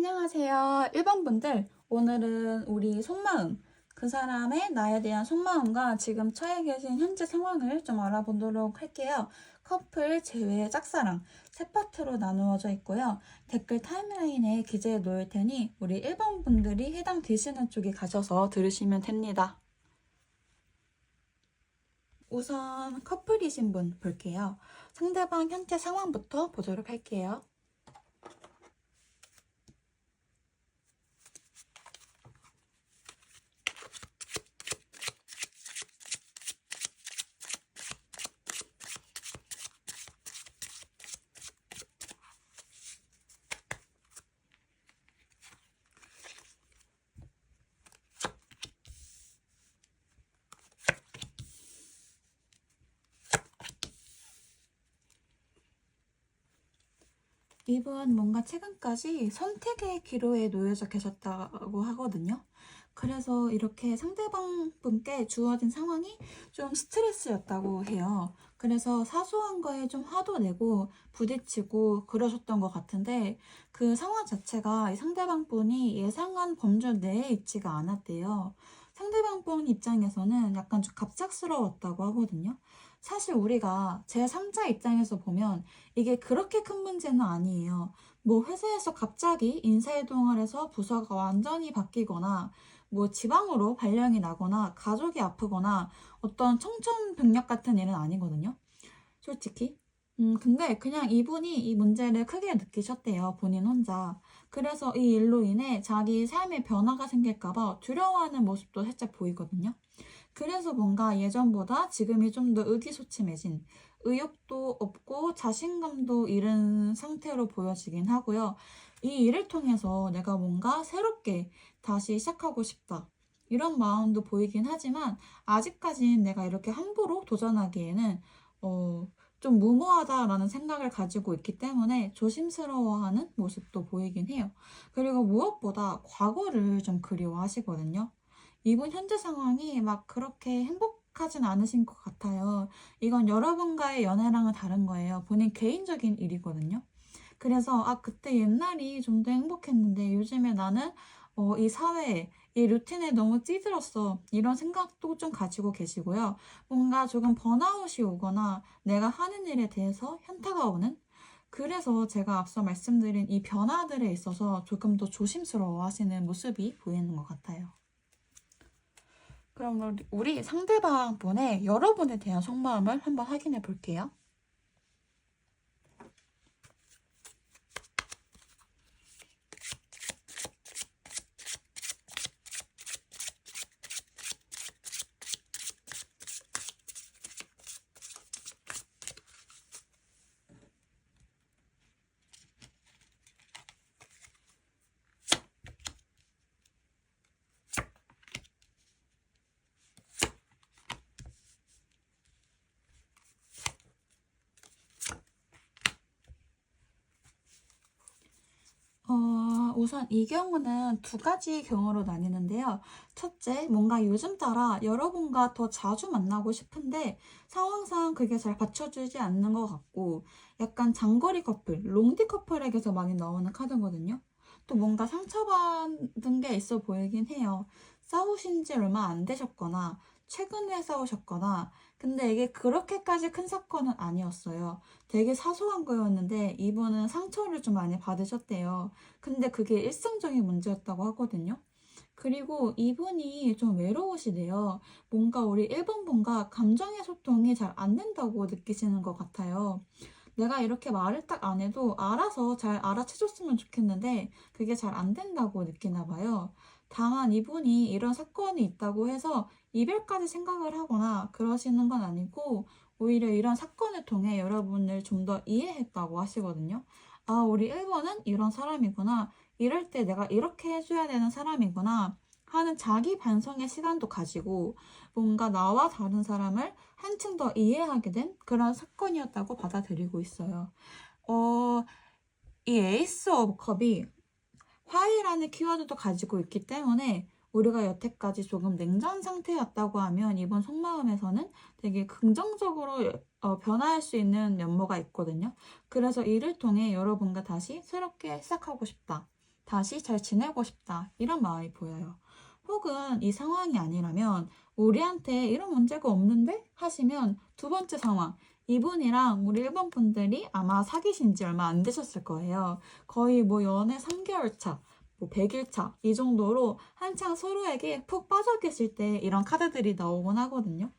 안녕하세요. 1번 분들, 오늘은 우리 속마음, 그 사람의 나에 대한 속마음과 지금 처해 계신 현재 상황을 좀 알아보도록 할게요. 커플, 재회, 짝사랑 세 파트로 나누어져 있고요. 댓글 타임라인에 기재해 놓을 테니 우리 1번 분들이 해당 되시는 쪽에 가셔서 들으시면 됩니다. 우선 커플이신 분 볼게요. 상대방 현재 상황부터 보도록 할게요. 이분 뭔가 최근까지 선택의 기로에 놓여져 계셨다고 하거든요. 그래서 이렇게 상대방 분께 주어진 상황이 좀 스트레스였다고 해요. 그래서 사소한 거에 좀 화도 내고 부딪히고 그러셨던 것 같은데 그 상황 자체가 상대방 분이 예상한 범주 내에 있지가 않았대요. 상대방 분 입장에서는 약간 좀 갑작스러웠다고 하거든요. 사실 우리가 제3자 입장에서 보면 이게 그렇게 큰 문제는 아니에요. 뭐 회사에서 갑자기 인사이동을 해서 부서가 완전히 바뀌거나 뭐 지방으로 발령이 나거나 가족이 아프거나 어떤 청천벽력 같은 일은 아니거든요. 솔직히. 근데 그냥 이분이 이 문제를 크게 느끼셨대요. 본인 혼자. 그래서 이 일로 인해 자기 삶에 변화가 생길까봐 두려워하는 모습도 살짝 보이거든요. 그래서 뭔가 예전보다 지금이 좀 더 의기소침해진, 의욕도 없고 자신감도 잃은 상태로 보여지긴 하고요. 이 일을 통해서 내가 뭔가 새롭게 다시 시작하고 싶다. 이런 마음도 보이긴 하지만 아직까지는 내가 이렇게 함부로 도전하기에는 좀 무모하다라는 생각을 가지고 있기 때문에 조심스러워하는 모습도 보이긴 해요. 그리고 무엇보다 과거를 좀 그리워하시거든요. 이분 현재 상황이 막 그렇게 행복하진 않으신 것 같아요. 이건 여러분과의 연애랑은 다른 거예요. 본인 개인적인 일이거든요. 그래서 그때 옛날이 좀 더 행복했는데 요즘에 나는 이 사회에 이 루틴에 너무 찌들었어. 이런 생각도 좀 가지고 계시고요. 뭔가 조금 번아웃이 오거나 내가 하는 일에 대해서 현타가 오는, 그래서 제가 앞서 말씀드린 이 변화들에 있어서 조금 더 조심스러워 하시는 모습이 보이는 것 같아요. 그럼 우리 상대방 분의 여러분에 대한 속마음을 한번 확인해 볼게요. 우선 이 경우는 두 가지 경우로 나뉘는데요. 첫째, 뭔가 요즘 따라 여러분과 더 자주 만나고 싶은데 상황상 그게 잘 받쳐주지 않는 것 같고 약간 장거리 커플, 롱디 커플에게서 많이 나오는 카드거든요. 또 뭔가 상처받은 게 있어 보이긴 해요. 싸우신 지 얼마 안 되셨거나 최근에 싸우셨거나 근데 이게 그렇게까지 큰 사건은 아니었어요. 되게 사소한 거였는데 이분은 상처를 좀 많이 받으셨대요. 근데 그게 일상적인 문제였다고 하거든요. 그리고 이분이 좀 외로우시대요. 뭔가 우리 1번 분과 감정의 소통이 잘 안 된다고 느끼시는 것 같아요. 내가 이렇게 말을 딱 안 해도 알아서 잘 알아채줬으면 좋겠는데 그게 잘 안 된다고 느끼나 봐요. 다만 이분이 이런 사건이 있다고 해서 이별까지 생각을 하거나 그러시는 건 아니고 오히려 이런 사건을 통해 여러분을 좀 더 이해했다고 하시거든요. 우리 1번은 이런 사람이구나. 이럴 때 내가 이렇게 해줘야 되는 사람이구나 하는 자기 반성의 시간도 가지고 뭔가 나와 다른 사람을 한층 더 이해하게 된 그런 사건이었다고 받아들이고 있어요. 이 에이스 오브 컵이 화해라는 키워드도 가지고 있기 때문에 우리가 여태까지 조금 냉전 상태였다고 하면 이번 속마음에서는 되게 긍정적으로 변화할 수 있는 면모가 있거든요. 그래서 이를 통해 여러분과 다시 새롭게 시작하고 싶다. 다시 잘 지내고 싶다. 이런 마음이 보여요. 혹은 이 상황이 아니라면 우리한테 이런 문제가 없는데? 하시면 두 번째 상황. 이분이랑 우리 일본 분들이 아마 사귀신 지 얼마 안 되셨을 거예요. 거의 뭐 연애 3개월 차, 뭐 100일 차, 이 정도로 한창 서로에게 푹 빠져 계실 때 이런 카드들이 나오곤 하거든요.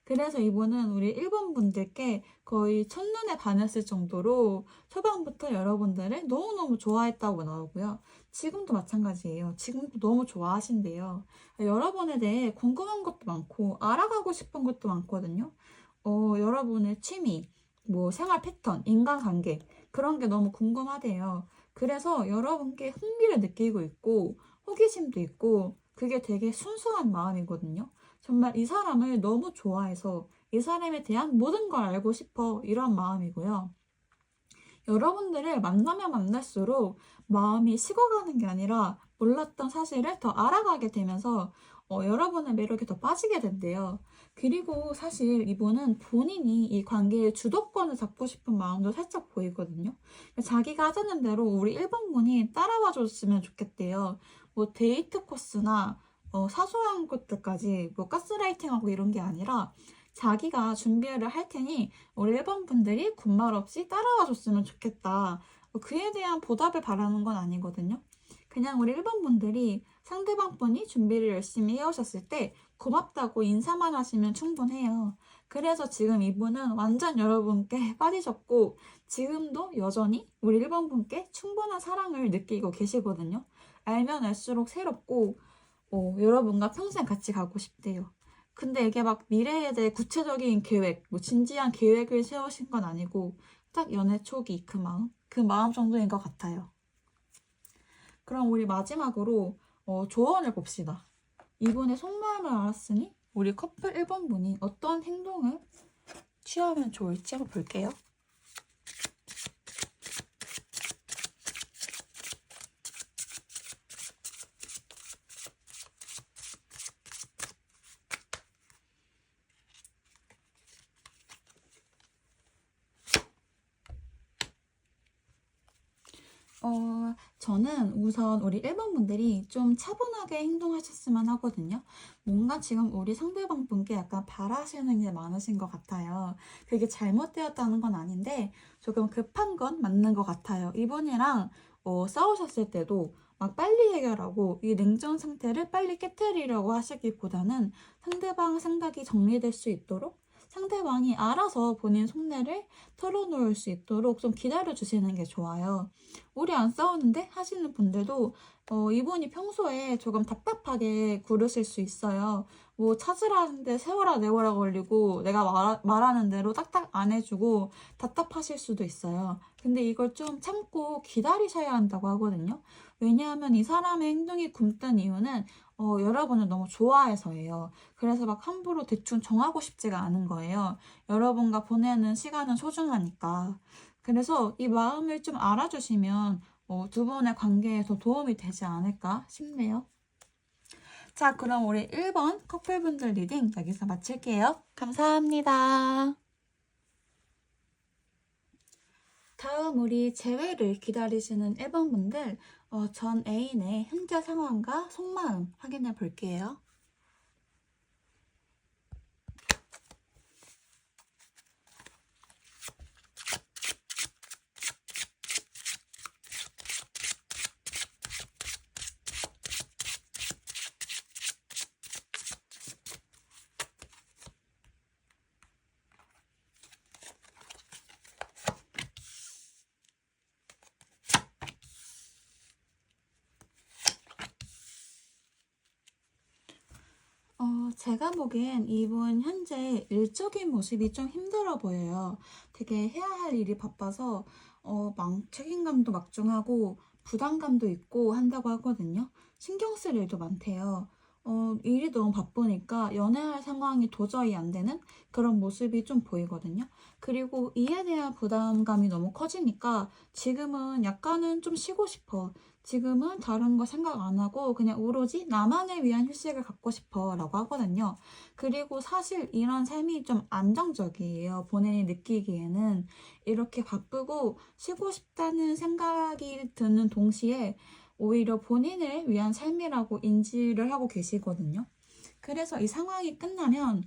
그래서 이분은 우리 일본 분들께 거의 첫눈에 반했을 정도로 초반부터 여러분들을 너무너무 좋아했다고 나오고요. 지금도 마찬가지예요. 지금도 너무 좋아하신대요. 여러분에 대해 궁금한 것도 많고 알아가고 싶은 것도 많거든요. 여러분의 취미, 뭐 생활 패턴, 인간관계 그런 게 너무 궁금하대요. 그래서 여러분께 흥미를 느끼고 있고 호기심도 있고 그게 되게 순수한 마음이거든요. 정말 이 사람을 너무 좋아해서 이 사람에 대한 모든 걸 알고 싶어 이런 마음이고요. 여러분들을 만나면 만날수록 마음이 식어가는 게 아니라 몰랐던 사실을 더 알아가게 되면서 여러분의 매력에 더 빠지게 된대요. 그리고 사실 이분은 본인이 이 관계의 주도권을 잡고 싶은 마음도 살짝 보이거든요. 자기가 하자는 대로 우리 일본 분이 따라와 줬으면 좋겠대요. 뭐 데이트 코스나 사소한 것들까지 뭐 가스라이팅하고 이런 게 아니라 자기가 준비를 할 테니 우리 일본 분들이 군말 없이 따라와 줬으면 좋겠다. 그에 대한 보답을 바라는 건 아니거든요. 그냥 우리 일본 분들이 상대방 분이 준비를 열심히 해오셨을 때 고맙다고 인사만 하시면 충분해요. 그래서 지금 이분은 완전 여러분께 빠지셨고 지금도 여전히 우리 일본 분께 충분한 사랑을 느끼고 계시거든요. 알면 알수록 새롭고 여러분과 평생 같이 가고 싶대요. 근데 이게 막 미래에 대해 구체적인 계획, 뭐 진지한 계획을 세우신 건 아니고 딱 연애 초기 그 마음 정도인 것 같아요. 그럼 우리 마지막으로 조언을 봅시다. 이분의 속마음을 알았으니 우리 커플 1번분이 어떤 행동을 취하면 좋을지 한번 볼게요. 저는 우선 우리 1번 분들이 좀 차분하게 행동하셨으면 하거든요. 뭔가 지금 우리 상대방 분께 약간 바라시는 게 많으신 것 같아요. 그게 잘못되었다는 건 아닌데 조금 급한 건 맞는 것 같아요. 이분이랑 싸우셨을 때도 막 빨리 해결하고 이 냉전 상태를 빨리 깨뜨리려고 하시기보다는 상대방 생각이 정리될 수 있도록 상대방이 알아서 본인 속내를 털어놓을 수 있도록 좀 기다려주시는 게 좋아요. 우리 안 싸우는데 하시는 분들도 이분이 평소에 조금 답답하게 구르실 수 있어요. 뭐 찾으라는데 세월아 네월아 걸리고 내가 말하는 대로 딱딱 안 해주고 답답하실 수도 있어요. 근데 이걸 좀 참고 기다리셔야 한다고 하거든요. 왜냐하면 이 사람의 행동이 굼뜬 이유는 여러분을 너무 좋아해서예요. 그래서 막 함부로 대충 정하고 싶지가 않은 거예요. 여러분과 보내는 시간은 소중하니까. 그래서 이 마음을 좀 알아주시면 두 분의 관계에 더 도움이 되지 않을까 싶네요. 자, 그럼 우리 1번 커플분들 리딩 여기서 마칠게요. 감사합니다. 다음 우리 재회를 기다리시는 1번 분들 전 애인의 현재 상황과 속마음 확인해 볼게요. 제가 보기엔 이분 현재 일적인 모습이 좀 힘들어 보여요. 되게 해야 할 일이 바빠서 책임감도 막중하고 부담감도 있고 한다고 하거든요. 신경 쓸 일도 많대요. 일이 너무 바쁘니까 연애할 상황이 도저히 안 되는 그런 모습이 좀 보이거든요. 그리고 이에 대한 부담감이 너무 커지니까 지금은 약간은 좀 쉬고 싶어. 지금은 다른 거 생각 안 하고 그냥 오로지 나만을 위한 휴식을 갖고 싶어 라고 하거든요. 그리고 사실 이런 삶이 좀 안정적이에요. 본인이 느끼기에는 이렇게 바쁘고 쉬고 싶다는 생각이 드는 동시에 오히려 본인을 위한 삶이라고 인지를 하고 계시거든요. 그래서 이 상황이 끝나면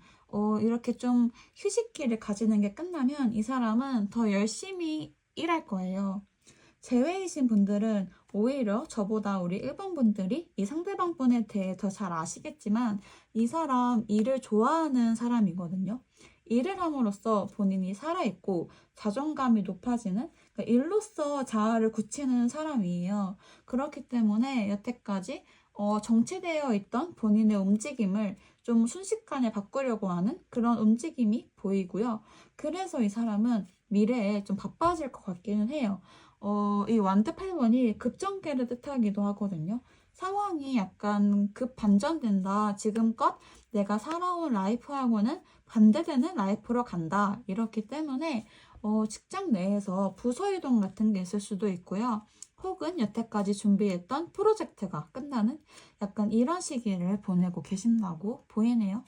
이렇게 좀 휴식기를 가지는 게 끝나면 이 사람은 더 열심히 일할 거예요. 제외이신 분들은 오히려 저보다 우리 1번 분들이 이 상대방 분에 대해 더 잘 아시겠지만 이 사람 일을 좋아하는 사람이거든요. 일을 함으로써 본인이 살아있고 자존감이 높아지는, 그러니까 일로서 자아를 굳히는 사람이에요. 그렇기 때문에 여태까지 정체되어 있던 본인의 움직임을 좀 순식간에 바꾸려고 하는 그런 움직임이 보이고요. 그래서 이 사람은 미래에 좀 바빠질 것 같기는 해요. 이 완드 8번이 급전개를 뜻하기도 하거든요. 상황이 약간 급반전된다. 지금껏 내가 살아온 라이프하고는 반대되는 라이프로 간다. 이렇기 때문에 직장 내에서 부서 이동 같은 게 있을 수도 있고요. 혹은 여태까지 준비했던 프로젝트가 끝나는 약간 이런 시기를 보내고 계신다고 보이네요.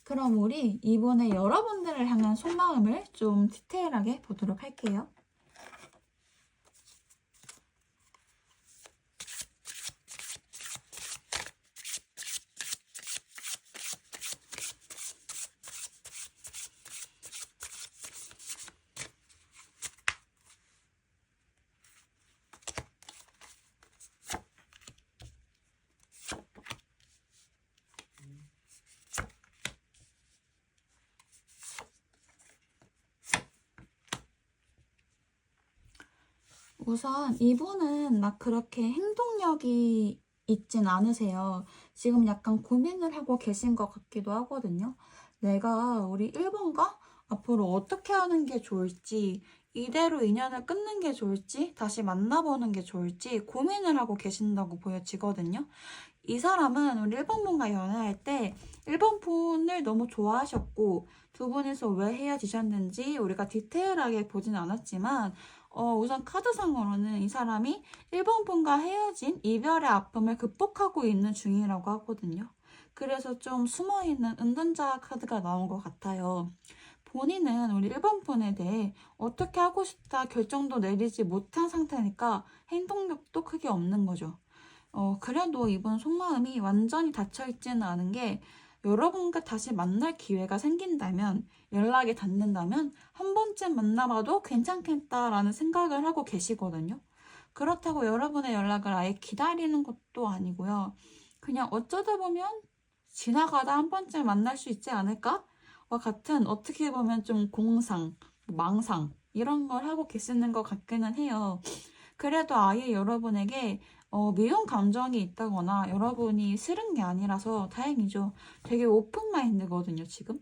그럼 우리 이번에 여러분들을 향한 속마음을 좀 디테일하게 보도록 할게요. 우선 이분은 막 그렇게 행동력이 있진 않으세요. 지금 약간 고민을 하고 계신 것 같기도 하거든요. 내가 우리 1번과 앞으로 어떻게 하는 게 좋을지, 이대로 인연을 끊는 게 좋을지, 다시 만나보는 게 좋을지 고민을 하고 계신다고 보여지거든요. 이 사람은 우리 1번 분과 연애할 때 1번 분을 너무 좋아하셨고 두 분이서 왜 헤어지셨는지 우리가 디테일하게 보진 않았지만 우선 카드상으로는 이 사람이 1번 분과 헤어진 이별의 아픔을 극복하고 있는 중이라고 하거든요. 그래서 좀 숨어있는 은둔자 카드가 나온 것 같아요. 본인은 우리 1번 분에 대해 어떻게 하고 싶다 결정도 내리지 못한 상태니까 행동력도 크게 없는 거죠. 그래도 이번 속마음이 완전히 닫혀있지는 않은 게 여러분과 다시 만날 기회가 생긴다면, 연락이 닿는다면 한 번쯤 만나봐도 괜찮겠다라는 생각을 하고 계시거든요. 그렇다고 여러분의 연락을 아예 기다리는 것도 아니고요. 그냥 어쩌다 보면 지나가다 한 번쯤 만날 수 있지 않을까? 와 같은 어떻게 보면 좀 공상, 망상 이런 걸 하고 계시는 것 같기는 해요. 그래도 아예 여러분에게 미운 감정이 있다거나 여러분이 싫은 게 아니라서 다행이죠. 되게 오픈 마인드거든요, 지금.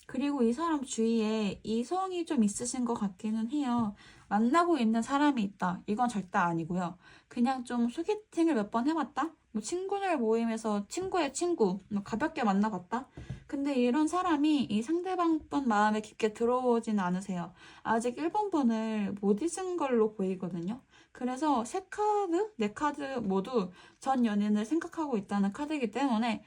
그리고 이 사람 주위에 이성이 좀 있으신 것 같기는 해요. 만나고 있는 사람이 있다. 이건 절대 아니고요. 그냥 좀 소개팅을 몇 번 해봤다? 뭐 친구들 모임에서 친구의 친구, 뭐 가볍게 만나봤다? 근데 이런 사람이 이 상대방 분 마음에 깊게 들어오지는 않으세요. 아직 1번 분을 못 잊은 걸로 보이거든요. 그래서 세 카드, 네 카드 모두 전 연인을 생각하고 있다는 카드이기 때문에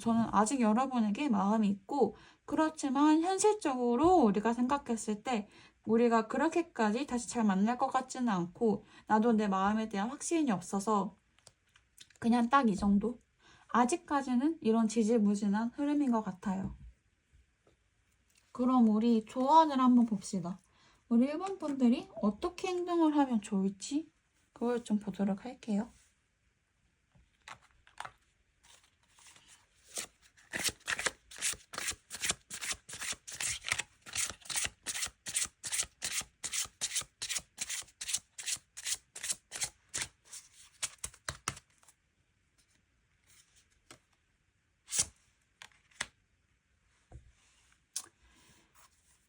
저는 아직 여러분에게 마음이 있고 그렇지만 현실적으로 우리가 생각했을 때 우리가 그렇게까지 다시 잘 만날 것 같지는 않고 나도 내 마음에 대한 확신이 없어서 그냥 딱 이 정도? 아직까지는 이런 지지부진한 흐름인 것 같아요. 그럼 우리 조언을 한번 봅시다. 우리 1번 분들이 어떻게 행동을 하면 좋을지 그걸 좀 보도록 할게요.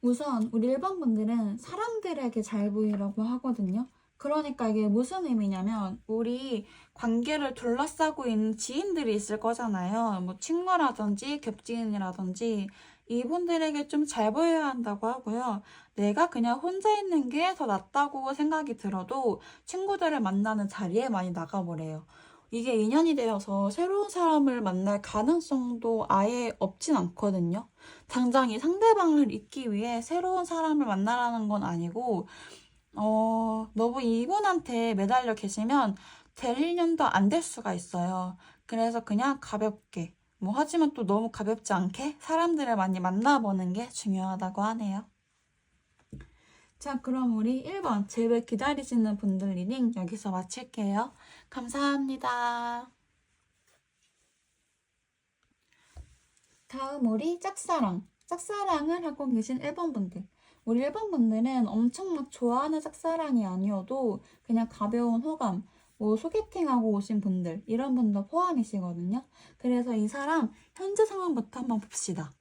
우선 우리 1번 분들은 사람들에게 잘 보이라고 하거든요. 그러니까 이게 무슨 의미냐면 우리 관계를 둘러싸고 있는 지인들이 있을 거잖아요. 뭐 친구라든지 겹지인이라든지 이분들에게 좀 잘 보여야 한다고 하고요. 내가 그냥 혼자 있는 게 더 낫다고 생각이 들어도 친구들을 만나는 자리에 많이 나가버려요. 이게 인연이 되어서 새로운 사람을 만날 가능성도 아예 없진 않거든요. 당장 이 상대방을 잊기 위해 새로운 사람을 만나라는 건 아니고 너무 이분한테 매달려 계시면 될 1년도 안 될 수가 있어요. 그래서 그냥 가볍게, 뭐 하지만 또 너무 가볍지 않게 사람들을 많이 만나보는 게 중요하다고 하네요. 자, 그럼 우리 1번 제외 기다리시는 분들 리딩 여기서 마칠게요. 감사합니다. 다음 우리 짝사랑. 짝사랑을 하고 계신 1번 분들. 우리 1번 분들은 엄청 막 좋아하는 짝사랑이 아니어도 그냥 가벼운 호감, 뭐 소개팅하고 오신 분들, 이런 분도 포함이시거든요. 그래서 이 사람 현재 상황부터 한번 봅시다.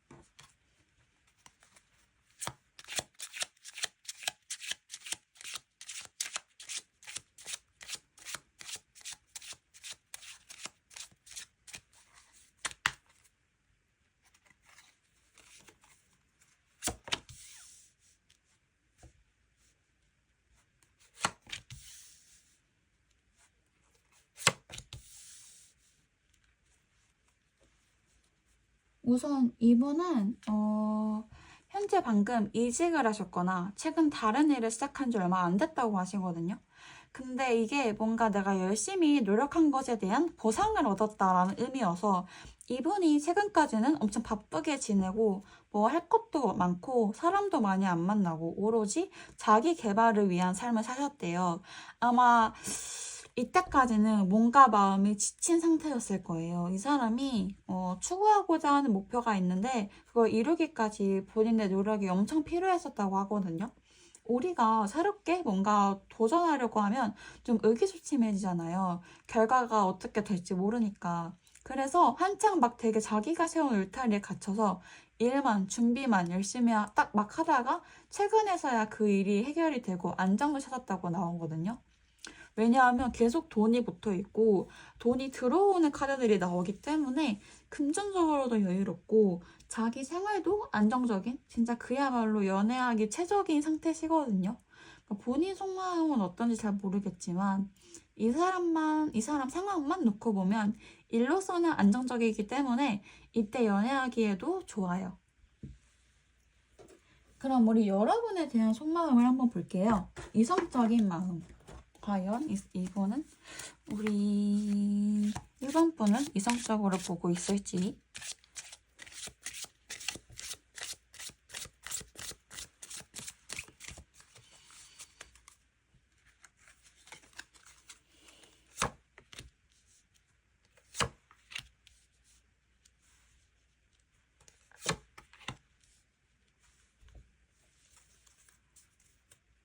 우선 이분은 현재 방금 이직을 하셨거나 최근 다른 일을 시작한 지 얼마 안 됐다고 하시거든요. 근데 이게 뭔가 내가 열심히 노력한 것에 대한 보상을 얻었다라는 의미여서 이분이 최근까지는 엄청 바쁘게 지내고 뭐 할 것도 많고 사람도 많이 안 만나고 오로지 자기 개발을 위한 삶을 사셨대요. 아마 이때까지는 몸과 마음이 지친 상태였을 거예요. 이 사람이 추구하고자 하는 목표가 있는데 그걸 이루기까지 본인의 노력이 엄청 필요했었다고 하거든요. 우리가 새롭게 뭔가 도전하려고 하면 좀 의기소침해지잖아요. 결과가 어떻게 될지 모르니까. 그래서 한창 막 되게 자기가 세운 울타리에 갇혀서 일만, 준비만 열심히 딱 막 하다가 최근에서야 그 일이 해결이 되고 안정을 찾았다고 나오거든요. 왜냐하면 계속 돈이 붙어 있고 돈이 들어오는 카드들이 나오기 때문에 금전적으로도 여유롭고 자기 생활도 안정적인 진짜 그야말로 연애하기 최적인 상태시거든요. 그러니까 본인 속마음은 어떤지 잘 모르겠지만 이 사람 상황만 놓고 보면 일로서는 안정적이기 때문에 이때 연애하기에도 좋아요. 그럼 우리 여러분에 대한 속마음을 한번 볼게요. 이성적인 마음. 과연 이거는 우리 1번 분은 이성적으로 보고 있을지.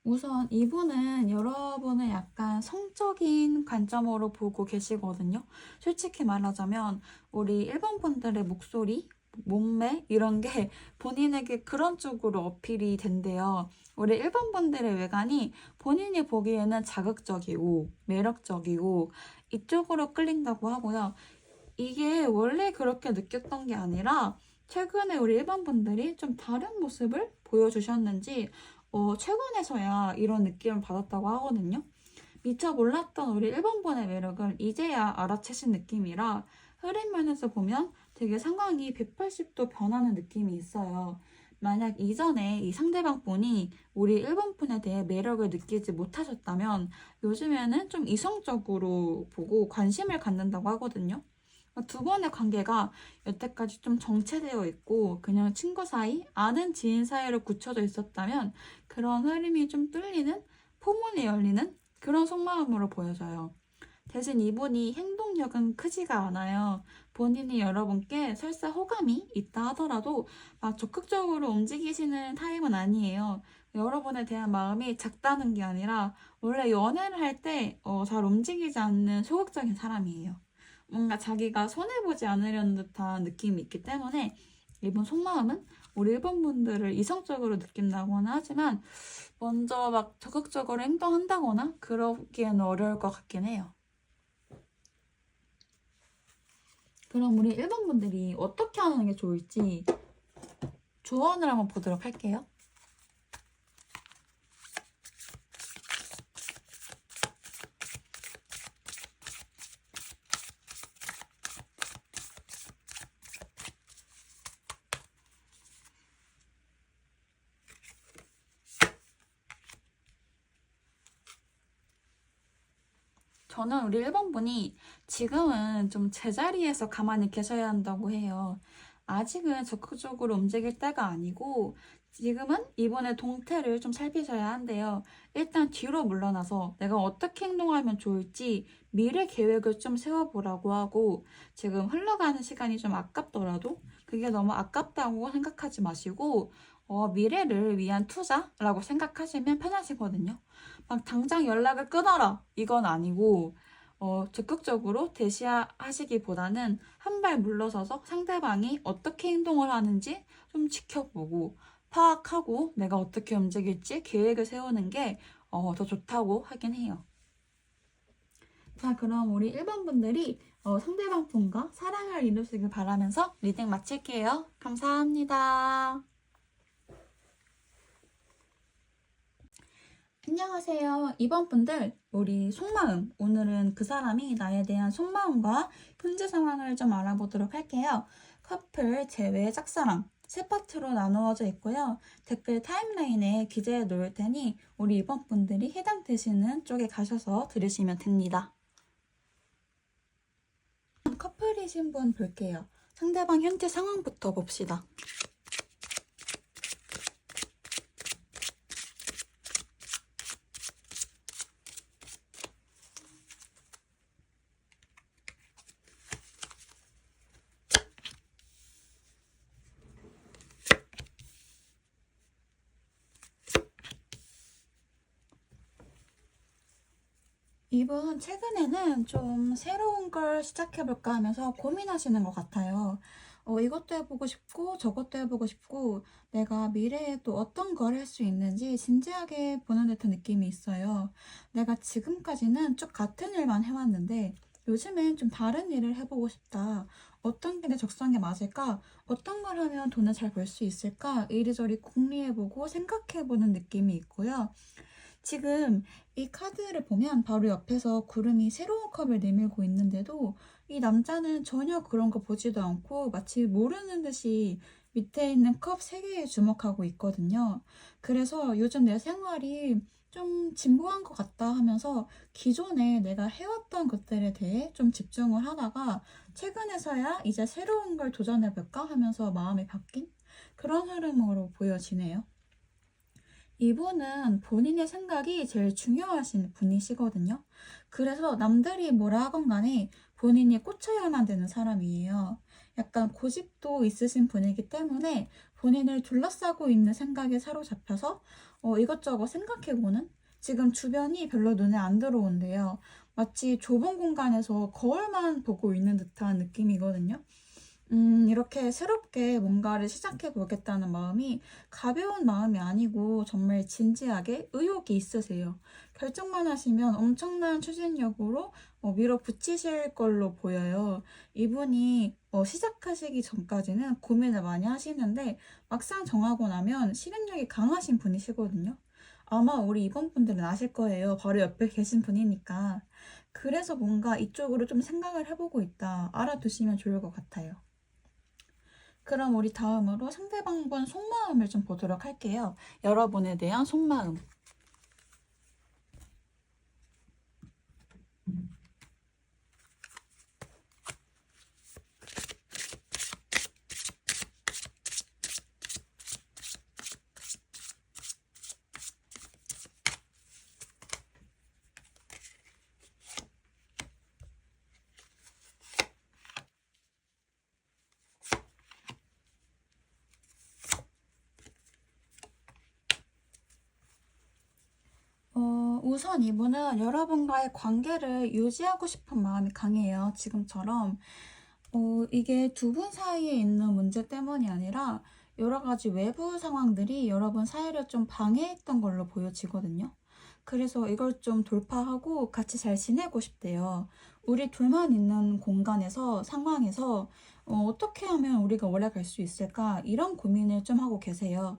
우선 이분은 여러분을 약간 성적인 관점으로 보고 계시거든요. 솔직히 말하자면 우리 1번 분들의 목소리, 몸매 이런 게 본인에게 그런 쪽으로 어필이 된대요. 우리 1번 분들의 외관이 본인이 보기에는 자극적이고 매력적이고 이쪽으로 끌린다고 하고요. 이게 원래 그렇게 느꼈던 게 아니라 최근에 우리 1번 분들이 좀 다른 모습을 보여주셨는지 최근에서야 이런 느낌을 받았다고 하거든요. 미처 몰랐던 우리 1번분의 매력을 이제야 알아채신 느낌이라 흐린 면에서 보면 되게 상황이 180도 변하는 느낌이 있어요. 만약 이전에 이 상대방 분이 우리 1번분에 대해 매력을 느끼지 못하셨다면 요즘에는 좀 이성적으로 보고 관심을 갖는다고 하거든요. 두 번의 관계가 여태까지 좀 정체되어 있고 그냥 친구 사이, 아는 지인 사이로 굳혀져 있었다면 그런 흐름이 좀 뚫리는, 포문이 열리는 그런 속마음으로 보여져요. 대신 이분이 행동력은 크지가 않아요. 본인이 여러분께 설사 호감이 있다 하더라도 막 적극적으로 움직이시는 타입은 아니에요. 여러분에 대한 마음이 작다는 게 아니라 원래 연애를 할 때 잘 움직이지 않는 소극적인 사람이에요. 뭔가 자기가 손해보지 않으려는 듯한 느낌이 있기 때문에 이분 속마음은 우리 일본 분들을 이성적으로 느낀다고는 하지만 먼저 막 적극적으로 행동한다거나 그러기에는 어려울 것 같긴 해요. 그럼 우리 일본 분들이 어떻게 하는 게 좋을지 조언을 한번 보도록 할게요. 저는 우리 1번 분이 지금은 좀 제자리에서 가만히 계셔야 한다고 해요. 아직은 적극적으로 움직일 때가 아니고 지금은 이번에 동태를 좀 살피셔야 한대요. 일단 뒤로 물러나서 내가 어떻게 행동하면 좋을지 미래 계획을 좀 세워보라고 하고 지금 흘러가는 시간이 좀 아깝더라도 그게 너무 아깝다고 생각하지 마시고 미래를 위한 투자라고 생각하시면 편하시거든요. 막 당장 연락을 끊어라 이건 아니고 적극적으로 대시하시기보다는 한 발 물러서서 상대방이 어떻게 행동을 하는지 좀 지켜보고 파악하고 내가 어떻게 움직일지 계획을 세우는 게 더 좋다고 하긴 해요. 자, 그럼 우리 1번 분들이 상대방 분과 사랑을 이루시길 바라면서 리딩 마칠게요. 감사합니다. 안녕하세요. 2번 분들, 우리 속마음. 오늘은 그 사람이 나에 대한 속마음과 현재 상황을 좀 알아보도록 할게요. 커플, 재회, 짝사랑 세 파트로 나누어져 있고요. 댓글 타임라인에 기재해 놓을 테니 우리 2번 분들이 해당되시는 쪽에 가셔서 들으시면 됩니다. 커플이신 분 볼게요. 상대방 현재 상황부터 봅시다. 이분 최근에는 좀 새로운 걸 시작해볼까 하면서 고민하시는 것 같아요. 이것도 해보고 싶고 저것도 해보고 싶고 내가 미래에 또 어떤 걸 할 수 있는지 진지하게 보는 듯한 느낌이 있어요. 내가 지금까지는 쭉 같은 일만 해왔는데 요즘엔 좀 다른 일을 해보고 싶다. 어떤 게 내 적성에 맞을까? 어떤 걸 하면 돈을 잘 벌 수 있을까? 이리저리 궁리해보고 생각해보는 느낌이 있고요. 지금 이 카드를 보면 바로 옆에서 구름이 새로운 컵을 내밀고 있는데도 이 남자는 전혀 그런 거 보지도 않고 마치 모르는 듯이 밑에 있는 컵 3개에 주목하고 있거든요. 그래서 요즘 내 생활이 좀 진보한 것 같다 하면서 기존에 내가 해왔던 것들에 대해 좀 집중을 하다가 최근에서야 이제 새로운 걸 도전해볼까 하면서 마음이 바뀐 그런 흐름으로 보여지네요. 이분은 본인의 생각이 제일 중요하신 분이시거든요. 그래서 남들이 뭐라 하건 간에 본인이 꽂혀야만 되는 사람이에요. 약간 고집도 있으신 분이기 때문에 본인을 둘러싸고 있는 생각에 사로잡혀서 이것저것 생각해보는 지금 주변이 별로 눈에 안 들어온대요. 마치 좁은 공간에서 거울만 보고 있는 듯한 느낌이거든요. 이렇게 새롭게 뭔가를 시작해 보겠다는 마음이 가벼운 마음이 아니고 정말 진지하게 의욕이 있으세요. 결정만 하시면 엄청난 추진력으로 밀어붙이실 걸로 보여요. 이분이 시작하시기 전까지는 고민을 많이 하시는데 막상 정하고 나면 실행력이 강하신 분이시거든요. 아마 우리 이번 분들은 아실 거예요. 바로 옆에 계신 분이니까. 그래서 뭔가 이쪽으로 좀 생각을 해보고 있다. 알아두시면 좋을 것 같아요. 그럼 우리 다음으로 상대방 분 속마음을 좀 보도록 할게요. 여러분에 대한 속마음. 우선 이분은 여러분과의 관계를 유지하고 싶은 마음이 강해요. 지금처럼. 이게 두 분 사이에 있는 문제 때문이 아니라 여러 가지 외부 상황들이 여러분 사이를 좀 방해했던 걸로 보여지거든요. 그래서 이걸 좀 돌파하고 같이 잘 지내고 싶대요. 우리 둘만 있는 공간에서, 상황에서 어떻게 하면 우리가 오래 갈 수 있을까? 이런 고민을 좀 하고 계세요.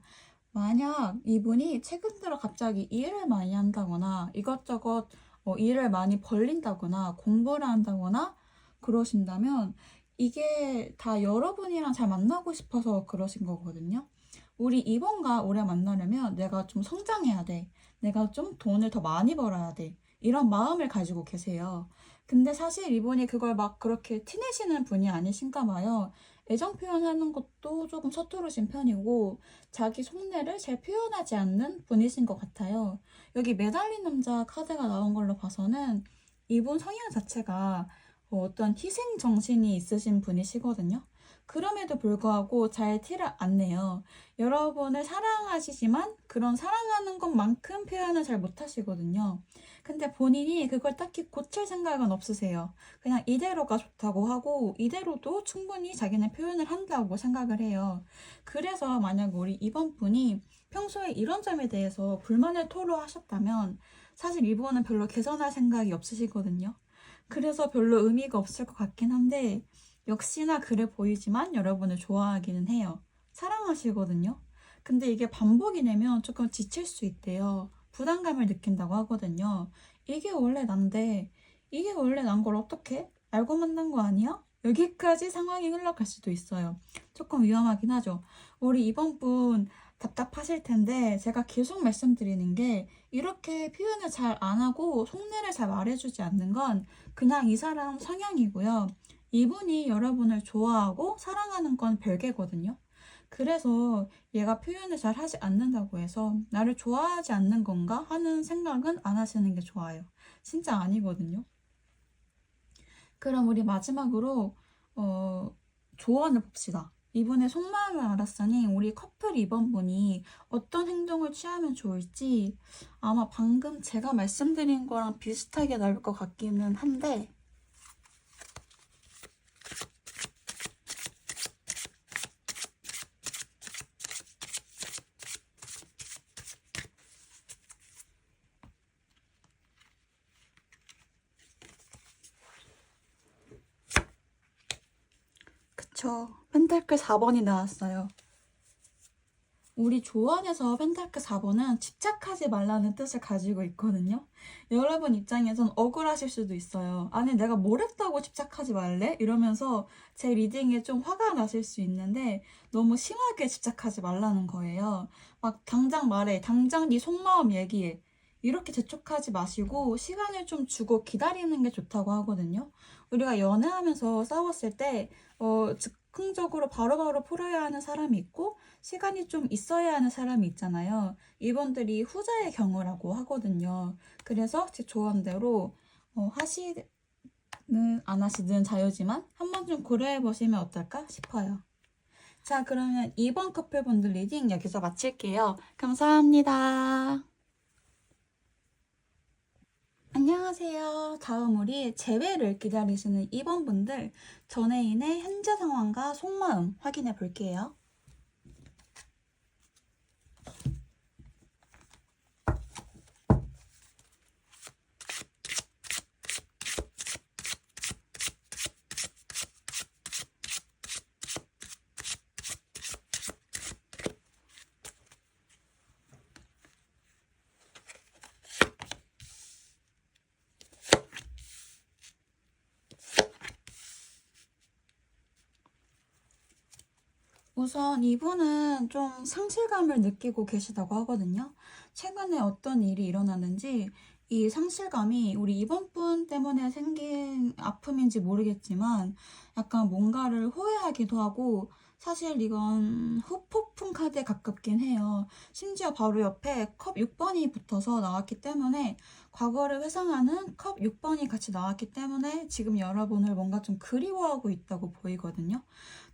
만약 이분이 최근 들어 갑자기 일을 많이 한다거나 이것저것 일을 많이 벌린다거나 공부를 한다거나 그러신다면 이게 다 여러분이랑 잘 만나고 싶어서 그러신 거거든요. 우리 이번과 오래 만나려면 내가 좀 성장해야 돼. 내가 좀 돈을 더 많이 벌어야 돼. 이런 마음을 가지고 계세요. 근데 사실 이분이 그걸 막 그렇게 티내시는 분이 아니신가 봐요. 애정 표현하는 것도 조금 서투르신 편이고 자기 속내를 잘 표현하지 않는 분이신 것 같아요. 여기 매달린 남자 카드가 나온 걸로 봐서는 이분 성향 자체가 어떤 희생 정신이 있으신 분이시거든요. 그럼에도 불구하고 잘 티를 안 내요. 여러분을 사랑하시지만 그런 사랑하는 것만큼 표현을 잘 못하시거든요. 근데 본인이 그걸 딱히 고칠 생각은 없으세요. 그냥 이대로가 좋다고 하고 이대로도 충분히 자기는 표현을 한다고 생각을 해요. 그래서 만약 우리 이번 분이 평소에 이런 점에 대해서 불만을 토로하셨다면 사실 이분은 별로 개선할 생각이 없으시거든요. 그래서 별로 의미가 없을 것 같긴 한데 역시나 그래 보이지만 여러분을 좋아하기는 해요. 사랑하시거든요. 근데 이게 반복이 되면 조금 지칠 수 있대요. 부담감을 느낀다고 하거든요. 이게 원래 난데 이게 원래 난 걸 어떻게 알고 만난 거 아니야? 여기까지 상황이 흘러갈 수도 있어요. 조금 위험하긴 하죠. 우리 이번 분 답답하실 텐데 제가 계속 말씀드리는 게 이렇게 표현을 잘 안 하고 속내를 잘 말해주지 않는 건 그냥 이 사람 성향이고요. 이분이 여러분을 좋아하고 사랑하는 건 별개거든요. 그래서 얘가 표현을 잘 하지 않는다고 해서 나를 좋아하지 않는 건가 하는 생각은 안 하시는 게 좋아요. 진짜 아니거든요. 그럼 우리 마지막으로 조언을 봅시다. 이분의 속마음을 알았으니 우리 커플 2번분이 어떤 행동을 취하면 좋을지 아마 방금 제가 말씀드린 거랑 비슷하게 나올 것 같기는 한데 그쵸. 펜타클 4번이 나왔어요. 우리 조언에서 펜타클 4번은 집착하지 말라는 뜻을 가지고 있거든요. 여러분 입장에선 억울하실 수도 있어요. 아니 내가 뭘 했다고 집착하지 말래? 이러면서 제 리딩에 좀 화가 나실 수 있는데 너무 심하게 집착하지 말라는 거예요. 막 당장 말해. 당장 네 속마음 얘기해. 이렇게 재촉하지 마시고 시간을 좀 주고 기다리는 게 좋다고 하거든요. 우리가 연애하면서 싸웠을 때 즉흥적으로 바로바로 풀어야 하는 사람이 있고 시간이 좀 있어야 하는 사람이 있잖아요. 이분들이 후자의 경우라고 하거든요. 그래서 제 조언대로 하시는 안 하시든 자유지만 한번 좀 고려해 보시면 어떨까 싶어요. 자, 그러면 2번 커플분들 리딩 여기서 마칠게요. 감사합니다. 안녕하세요. 다음 우리 재회를 기다리시는 2번 분들 전애인의 현재 상황과 속마음 확인해 볼게요. 우선 이분은 좀 상실감을 느끼고 계시다고 하거든요. 최근에 어떤 일이 일어났는지 이 상실감이 우리 이번 분 때문에 생긴 아픔인지 모르겠지만 약간 뭔가를 후회하기도 하고 사실 이건 후폭풍 카드에 가깝긴 해요. 심지어 바로 옆에 컵 6번이 붙어서 나왔기 때문에 과거를 회상하는 컵 6번이 같이 나왔기 때문에 지금 여러분을 뭔가 좀 그리워하고 있다고 보이거든요.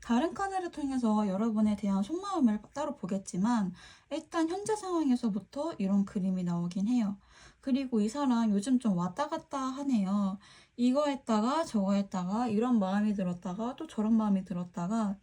다른 카드를 통해서 여러분에 대한 속마음을 따로 보겠지만 일단 현재 상황에서부터 이런 그림이 나오긴 해요. 그리고 이 사람 요즘 좀 왔다 갔다 하네요. 이거 했다가 저거 했다가 이런 마음이 들었다가 또 저런 마음이 들었다가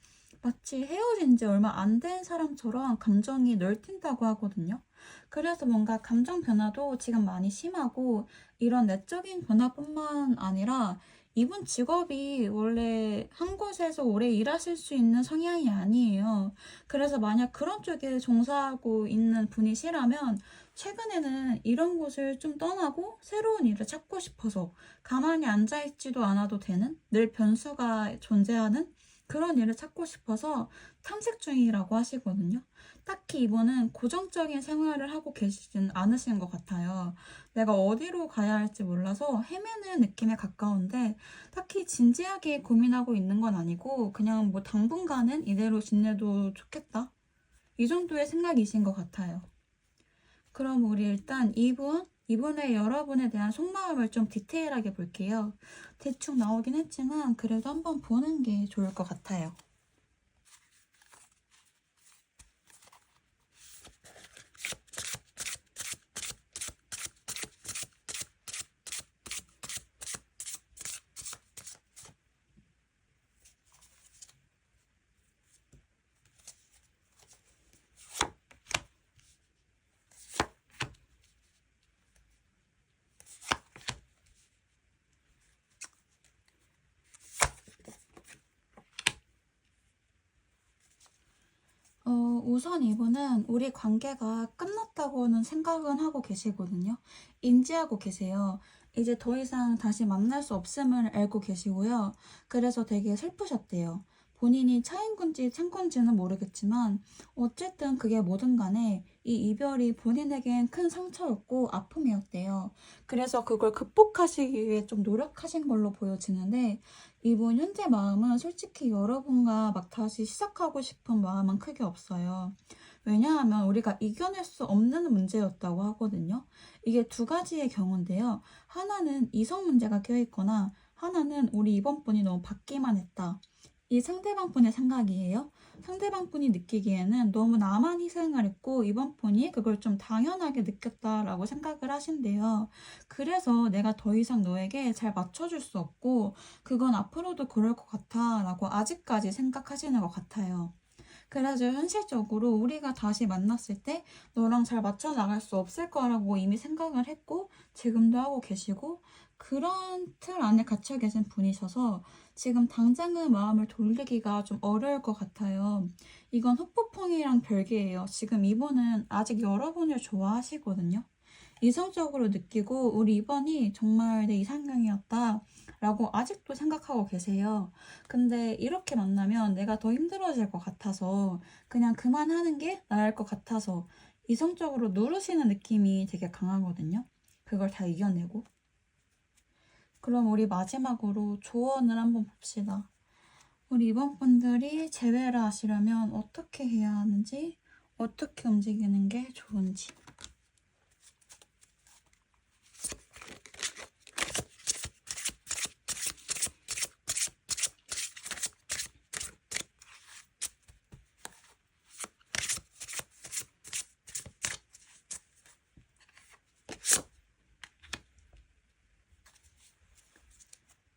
마치 헤어진 지 얼마 안 된 사람처럼 감정이 널뛴다고 하거든요. 그래서 뭔가 감정 변화도 지금 많이 심하고 이런 내적인 변화뿐만 아니라 이분 직업이 원래 한 곳에서 오래 일하실 수 있는 성향이 아니에요. 그래서 만약 그런 쪽에 종사하고 있는 분이시라면 최근에는 이런 곳을 좀 떠나고 새로운 일을 찾고 싶어서 가만히 앉아있지도 않아도 되는 늘 변수가 존재하는 그런 일을 찾고 싶어서 탐색 중이라고 하시거든요. 딱히 이분은 고정적인 생활을 하고 계시진 않으신 것 같아요. 내가 어디로 가야 할지 몰라서 헤매는 느낌에 가까운데 딱히 진지하게 고민하고 있는 건 아니고 그냥 뭐 당분간은 이대로 지내도 좋겠다. 이 정도의 생각이신 것 같아요. 그럼 우리 일단 이분의 여러분에 대한 속마음을 좀 디테일하게 볼게요. 대충 나오긴 했지만 그래도 한번 보는 게 좋을 것 같아요. 우선 이분은 우리 관계가 끝났다고는 생각은 하고 계시거든요. 인지하고 계세요. 이제 더 이상 다시 만날 수 없음을 알고 계시고요. 그래서 되게 슬프셨대요. 본인이 차인 건지 찬 건지는 모르겠지만 어쨌든 그게 뭐든 간에 이 이별이 본인에겐 큰 상처였고 아픔이었대요. 그래서 그걸 극복하시기 위해 좀 노력하신 걸로 보여지는데 이분 현재 마음은 솔직히 여러분과 막 다시 시작하고 싶은 마음은 크게 없어요. 왜냐하면 우리가 이겨낼 수 없는 문제였다고 하거든요. 이게 두 가지의 경우인데요. 하나는 이성 문제가 껴있거나 하나는 우리 이번 분이 너무 받기만 했다. 이 상대방 분의 생각이에요. 상대방 분이 느끼기에는 너무 나만 희생을 했고 이번 분이 그걸 좀 당연하게 느꼈다라고 생각을 하신대요. 그래서 내가 더 이상 너에게 잘 맞춰줄 수 없고 그건 앞으로도 그럴 것 같아 라고 아직까지 생각하시는 것 같아요. 그래서 현실적으로 우리가 다시 만났을 때 너랑 잘 맞춰 나갈 수 없을 거라고 이미 생각을 했고 지금도 하고 계시고 그런 틀 안에 갇혀 계신 분이셔서 지금 당장은 마음을 돌리기가 좀 어려울 것 같아요. 이건 후폭풍이랑 별개예요. 지금 이분은 아직 여러분을 좋아하시거든요. 이성적으로 느끼고 우리 이번이 정말 내 이상형이었다 라고 아직도 생각하고 계세요. 근데 이렇게 만나면 내가 더 힘들어질 것 같아서 그냥 그만하는 게 나을 것 같아서 이성적으로 누르시는 느낌이 되게 강하거든요. 그걸 다 이겨내고. 그럼 우리 마지막으로 조언을 한번 봅시다. 우리 이번 분들이 재회를 하시려면 어떻게 해야 하는지, 어떻게 움직이는 게 좋은지.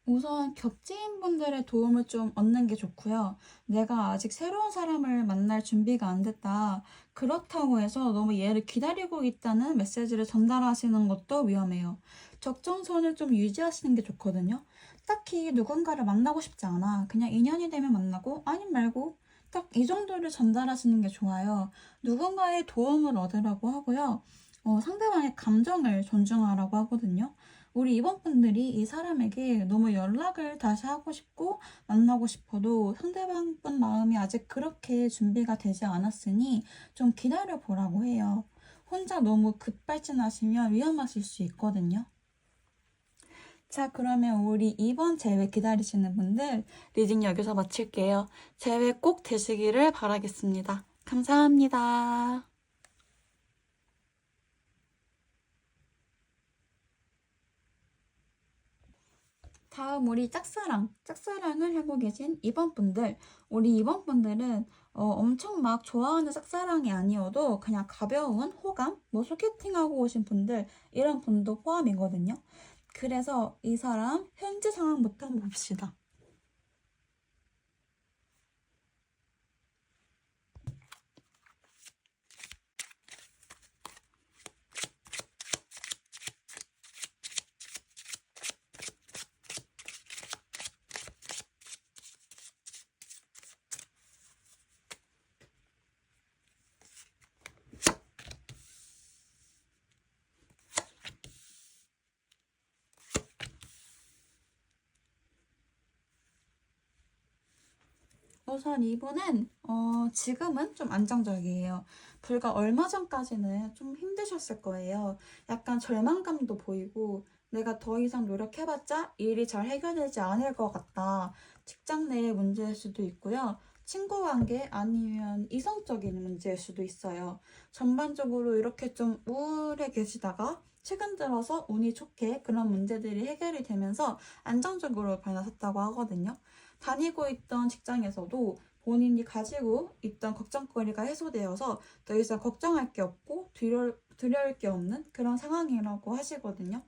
우선 겹지인분들의 도움을 좀 얻는 게 좋고요. 내가 아직 새로운 사람을 만날 준비가 안 됐다. 그렇다고 해서 너무 얘를 기다리고 있다는 메시지를 전달하시는 것도 위험해요. 적정선을 좀 유지하시는 게 좋거든요. 딱히 누군가를 만나고 싶지 않아. 그냥 인연이 되면 만나고 아님 말고 딱 이 정도를 전달하시는 게 좋아요. 누군가의 도움을 얻으라고 하고요. 상대방의 감정을 존중하라고 하거든요. 우리 이번 분들이 이 사람에게 너무 연락을 다시 하고 싶고 만나고 싶어도 상대방 분 마음이 아직 그렇게 준비가 되지 않았으니 좀 기다려 보라고 해요. 혼자 너무 급발진하시면 위험하실 수 있거든요. 자, 그러면 우리 이번 재회 기다리시는 분들 리딩 여기서 마칠게요. 재회 꼭 되시기를 바라겠습니다. 감사합니다. 다음 우리 짝사랑을 하고 계신 2번 분들. 우리 2번 분들은 엄청 막 좋아하는 짝사랑이 아니어도 그냥 가벼운 호감, 뭐 소개팅하고 오신 분들 이런 분도 포함이거든요. 그래서 이 사람 현재 상황부터 한번 봅시다. 우선 이분은 지금은 좀 안정적이에요. 불과 얼마 전까지는 좀 힘드셨을 거예요. 약간 절망감도 보이고 내가 더 이상 노력해봤자 일이 잘 해결되지 않을 것 같다. 직장 내의 문제일 수도 있고요. 친구 관계 아니면 이성적인 문제일 수도 있어요. 전반적으로 이렇게 좀 우울해 계시다가 최근 들어서 운이 좋게 그런 문제들이 해결이 되면서 안정적으로 변하셨다고 하거든요. 다니고 있던 직장에서도 본인이 가지고 있던 걱정거리가 해소되어서 더 이상 걱정할 게 없고 두려울 게 없는 그런 상황이라고 하시거든요.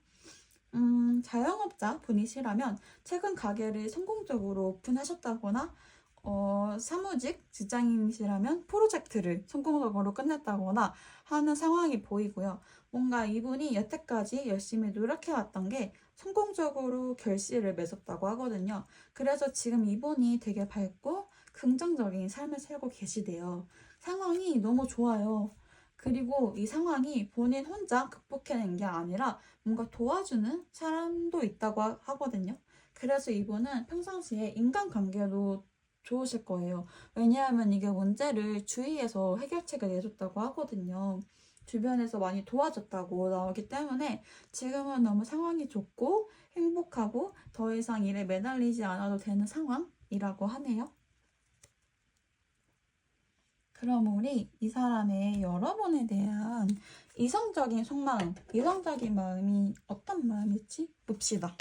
자영업자 분이시라면 최근 가게를 성공적으로 오픈하셨다거나 사무직 직장인이시라면 프로젝트를 성공적으로 끝냈다거나 하는 상황이 보이고요. 뭔가 이분이 여태까지 열심히 노력해왔던 게 성공적으로 결실을 맺었다고 하거든요. 그래서 지금 이분이 되게 밝고 긍정적인 삶을 살고 계시대요. 상황이 너무 좋아요. 그리고 이 상황이 본인 혼자 극복해낸 게 아니라 뭔가 도와주는 사람도 있다고 하거든요. 그래서 이분은 평상시에 인간관계도 좋으실 거예요. 왜냐하면 이게 문제를 주위에서 해결책을 내줬다고 하거든요. 주변에서 많이 도와줬다고 나오기 때문에 지금은 너무 상황이 좋고 행복하고 더 이상 일에 매달리지 않아도 되는 상황이라고 하네요. 그럼 우리 이 사람의 여러분에 대한 이성적인 속마음, 이성적인 마음이 어떤 마음일지 봅시다.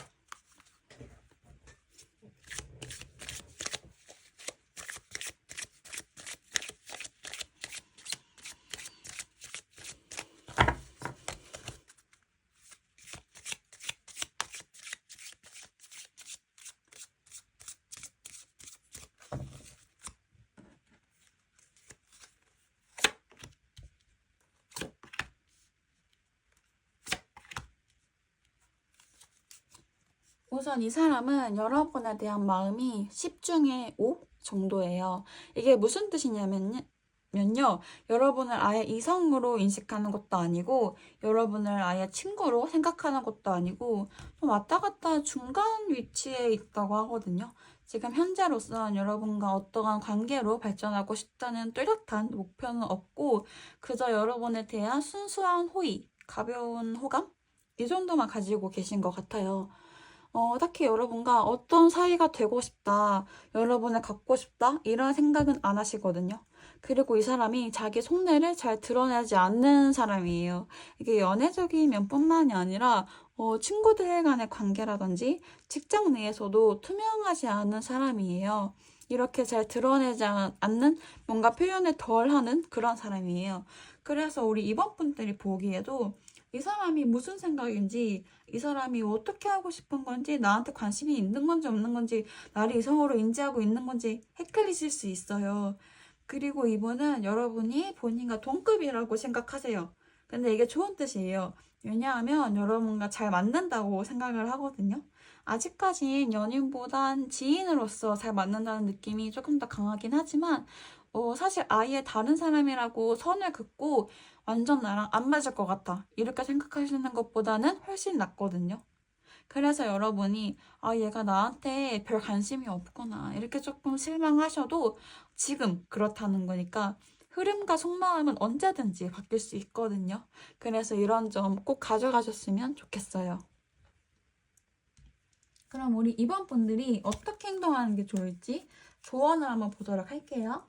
우선 이 사람은 여러분에 대한 마음이 10 중에 5 정도예요. 이게 무슨 뜻이냐면요. 여러분을 아예 이성으로 인식하는 것도 아니고 여러분을 아예 친구로 생각하는 것도 아니고 좀 왔다 갔다 중간 위치에 있다고 하거든요. 지금 현재로선 여러분과 어떠한 관계로 발전하고 싶다는 뚜렷한 목표는 없고 그저 여러분에 대한 순수한 호의, 가벼운 호감? 이 정도만 가지고 계신 것 같아요. 딱히 여러분과 어떤 사이가 되고 싶다, 여러분을 갖고 싶다, 이런 생각은 안 하시거든요. 그리고 이 사람이 자기 속내를 잘 드러내지 않는 사람이에요. 이게 연애적인 면뿐만이 아니라, 친구들 간의 관계라든지, 직장 내에서도 투명하지 않은 사람이에요. 이렇게 잘 드러내지 않는 뭔가 표현을 덜 하는 그런 사람이에요. 그래서 우리 이번 분들이 보기에도 이 사람이 무슨 생각인지, 이 사람이 어떻게 하고 싶은 건지, 나한테 관심이 있는 건지 없는 건지, 나를 이성으로 인지하고 있는 건지 헷갈리실 수 있어요. 그리고 이분은 여러분이 본인과 동급이라고 생각하세요. 근데 이게 좋은 뜻이에요. 왜냐하면 여러분과 잘 맞는다고 생각을 하거든요. 아직까진 연인보단 지인으로서 잘 맞는다는 느낌이 조금 더 강하긴 하지만, 사실 아예 다른 사람이라고 선을 긋고 완전 나랑 안 맞을 것 같아, 이렇게 생각하시는 것보다는 훨씬 낫거든요. 그래서 여러분이 얘가 나한테 별 관심이 없구나 이렇게 조금 실망하셔도 지금 그렇다는 거니까 흐름과 속마음은 언제든지 바뀔 수 있거든요. 그래서 이런 점 꼭 가져가셨으면 좋겠어요. 그럼 우리 이번 분들이 어떻게 행동하는 게 좋을지 조언을 한번 보도록 할게요.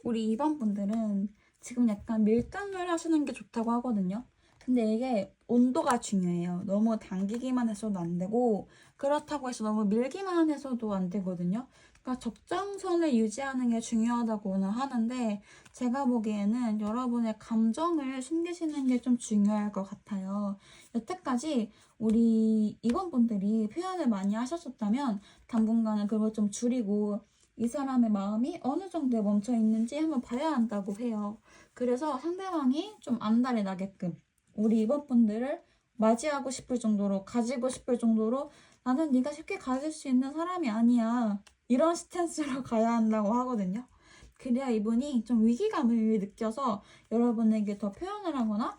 우리 2번 분들은 지금 약간 밀당을 하시는 게 좋다고 하거든요. 근데 이게 온도가 중요해요. 너무 당기기만 해서도 안 되고 그렇다고 해서 너무 밀기만 해서도 안 되거든요. 그러니까 적정선을 유지하는 게 중요하다고는 하는데 제가 보기에는 여러분의 감정을 숨기시는 게 좀 중요할 것 같아요. 여태까지 우리 2번 분들이 표현을 많이 하셨었다면 당분간은 그걸 좀 줄이고 이 사람의 마음이 어느 정도에 멈춰 있는지 한번 봐야 한다고 해요. 그래서 상대방이 좀 안달이 나게끔 우리 이번 분들을 맞이하고 싶을 정도로, 가지고 싶을 정도로 나는 네가 쉽게 가질 수 있는 사람이 아니야. 이런 스탠스로 가야 한다고 하거든요. 그래야 이분이 좀 위기감을 느껴서 여러분에게 더 표현을 하거나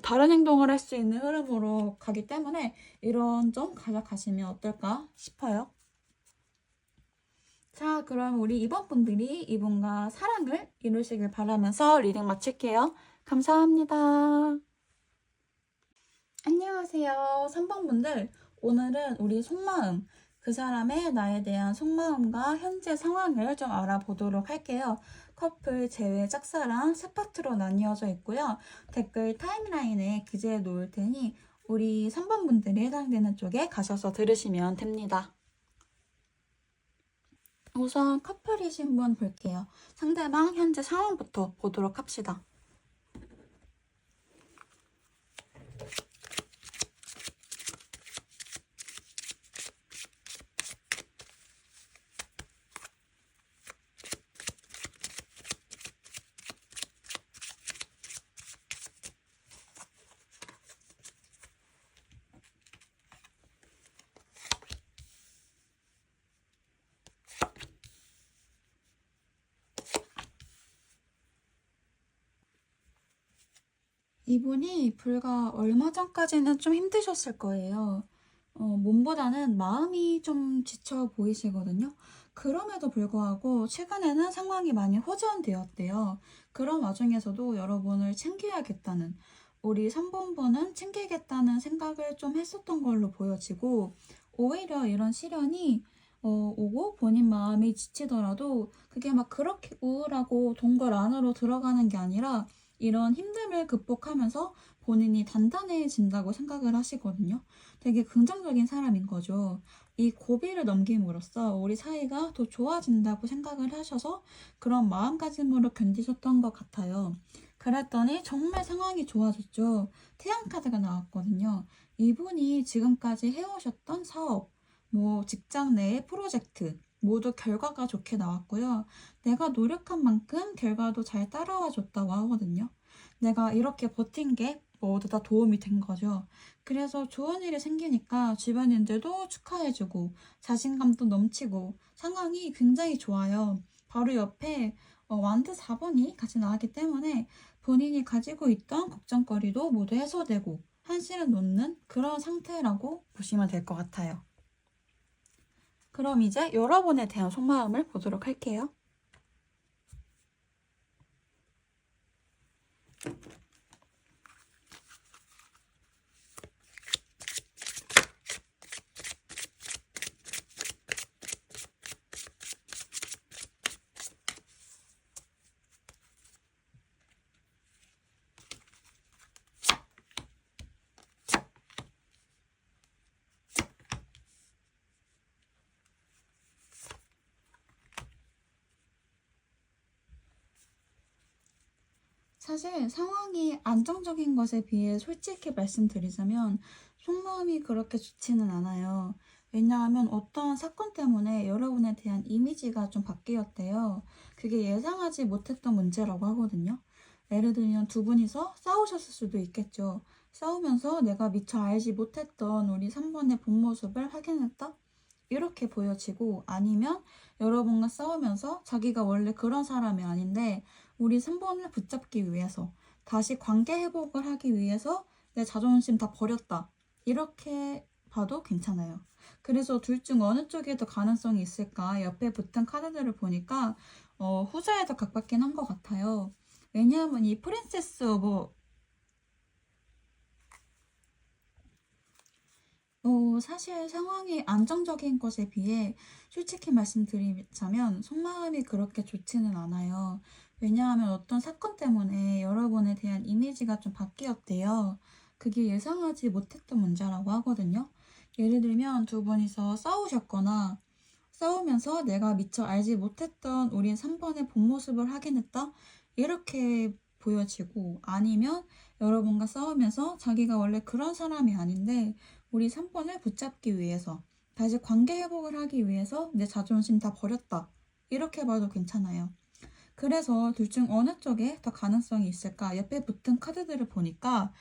다른 행동을 할 수 있는 흐름으로 가기 때문에 이런 점 가져가시면 어떨까 싶어요. 자, 그럼 우리 이번 분들이 이분과 사랑을 이루시길 바라면서 리딩 마칠게요. 감사합니다. 안녕하세요. 3번 분들, 오늘은 우리 속마음, 그 사람의 나에 대한 속마음과 현재 상황을 좀 알아보도록 할게요. 커플, 재회, 짝사랑 세 파트로 나뉘어져 있고요. 댓글 타임라인에 기재해 놓을 테니 우리 3번 분들이 해당되는 쪽에 가셔서 들으시면 됩니다. 우선 커플이신 분 볼게요. 상대방 현재 상황부터 보도록 합시다. 이분이 불과 얼마 전까지는 좀 힘드셨을 거예요. 몸보다는 마음이 좀 지쳐 보이시거든요. 그럼에도 불구하고 최근에는 상황이 많이 호전되었대요. 그런 와중에서도 여러분을 챙겨야겠다는, 우리 3번분은 챙기겠다는 생각을 좀 했었던 걸로 보여지고, 오히려 이런 시련이 오고 본인 마음이 지치더라도 그게 막 그렇게 우울하고 동굴 안으로 들어가는 게 아니라 이런 힘듦을 극복하면서 본인이 단단해진다고 생각을 하시거든요. 되게 긍정적인 사람인 거죠. 이 고비를 넘김으로써 우리 사이가 더 좋아진다고 생각을 하셔서 그런 마음가짐으로 견디셨던 것 같아요. 그랬더니 정말 상황이 좋아졌죠. 태양카드가 나왔거든요. 이분이 지금까지 해오셨던 사업, 뭐 직장 내의 프로젝트 모두 결과가 좋게 나왔고요. 내가 노력한 만큼 결과도 잘 따라와 줬다고 하거든요. 내가 이렇게 버틴 게 모두 다 도움이 된 거죠. 그래서 좋은 일이 생기니까 주변인들도 축하해주고 자신감도 넘치고 상황이 굉장히 좋아요. 바로 옆에 완드 4번이 같이 나왔기 때문에 본인이 가지고 있던 걱정거리도 모두 해소되고 한시름 놓는 그런 상태라고 보시면 될 것 같아요. 그럼 이제 여러분에 대한 속마음을 보도록 할게요. 사실 상황이 안정적인 것에 비해 솔직히 말씀드리자면 속마음이 그렇게 좋지는 않아요. 왜냐하면 어떤 사건 때문에 여러분에 대한 이미지가 좀 바뀌었대요. 그게 예상하지 못했던 문제라고 하거든요. 예를 들면 두 분이서 싸우셨을 수도 있겠죠. 싸우면서 내가 미처 알지 못했던 우리 3번의 본 모습을 확인했다? 이렇게 보여지고, 아니면 여러분과 싸우면서 자기가 원래 그런 사람이 아닌데 우리 3번을 붙잡기 위해서, 다시 관계 회복을 하기 위해서 내 자존심 다 버렸다. 이렇게 봐도 괜찮아요. 그래서 둘 중 어느 쪽에 더 가능성이 있을까? 옆에 붙은 카드들을 보니까 후자에 더 가깝긴 한 것 같아요. 왜냐하면 이 프린세스 오브 사실 상황이 안정적인 것에 비해 솔직히 말씀드리자면 속마음이 그렇게 좋지는 않아요. 왜냐하면 어떤 사건 때문에 여러분에 대한 이미지가 좀 바뀌었대요. 그게 예상하지 못했던 문제라고 하거든요. 예를 들면 두 분이서 싸우셨거나 싸우면서 내가 미처 알지 못했던 우리 3번의 본 모습을 확인했다? 이렇게 보여지고, 아니면 여러분과 싸우면서 자기가 원래 그런 사람이 아닌데 우리 3번을 붙잡기 위해서, 다시 관계 회복을 하기 위해서 내 자존심 다 버렸다. 이렇게 봐도 괜찮아요. 그래서 둘 중 어느 쪽에 더 가능성이 있을까? 옆에 붙은 카드들을 보니까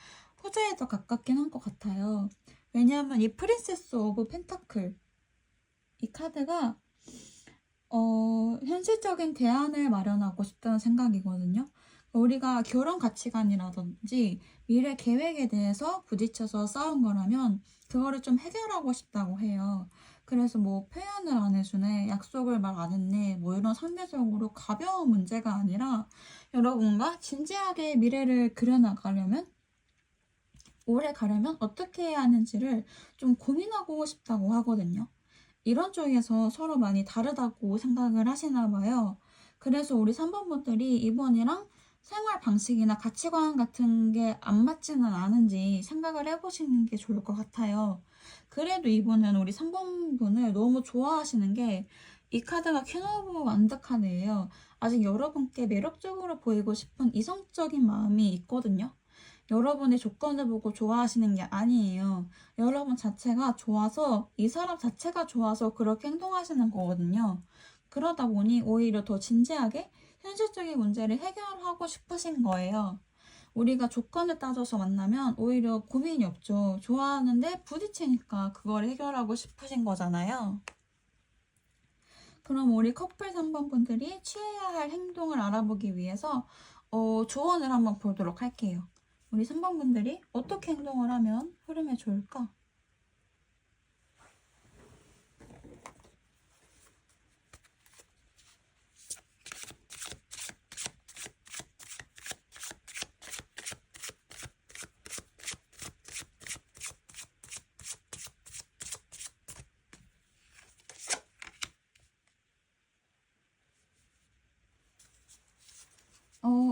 후자에 더 가깝긴 한 것 같아요. 왜냐하면 이 프린세스 오브 펜타클 이 카드가 현실적인 대안을 마련하고 싶다는 생각이거든요. 우리가 결혼 가치관이라든지 미래 계획에 대해서 부딪혀서 싸운 거라면 그거를 좀 해결하고 싶다고 해요. 그래서 뭐 표현을 안 해주네, 약속을 말 안 했네, 뭐 이런 상대적으로 가벼운 문제가 아니라 여러분과 진지하게 미래를 그려나가려면 오래 가려면 어떻게 해야 하는지를 좀 고민하고 싶다고 하거든요. 이런 쪽에서 서로 많이 다르다고 생각을 하시나 봐요. 그래서 우리 3번분들이 이번이랑 생활 방식이나 가치관 같은 게 안 맞지는 않은지 생각을 해보시는 게 좋을 것 같아요. 그래도 이분은 우리 3번분을 너무 좋아하시는 게 이 카드가 퀸 오브 완드 카드예요. 아직 여러분께 매력적으로 보이고 싶은 이성적인 마음이 있거든요. 여러분이 조건을 보고 좋아하시는 게 아니에요. 여러분 자체가 좋아서, 이 사람 자체가 좋아서 그렇게 행동하시는 거거든요. 그러다 보니 오히려 더 진지하게 현실적인 문제를 해결하고 싶으신 거예요. 우리가 조건을 따져서 만나면 오히려 고민이 없죠. 좋아하는데 부딪히니까 그걸 해결하고 싶으신 거잖아요. 그럼 우리 커플 3번 분들이 취해야 할 행동을 알아보기 위해서 조언을 한번 보도록 할게요. 우리 3번 분들이 어떻게 행동을 하면 흐름에 좋을까?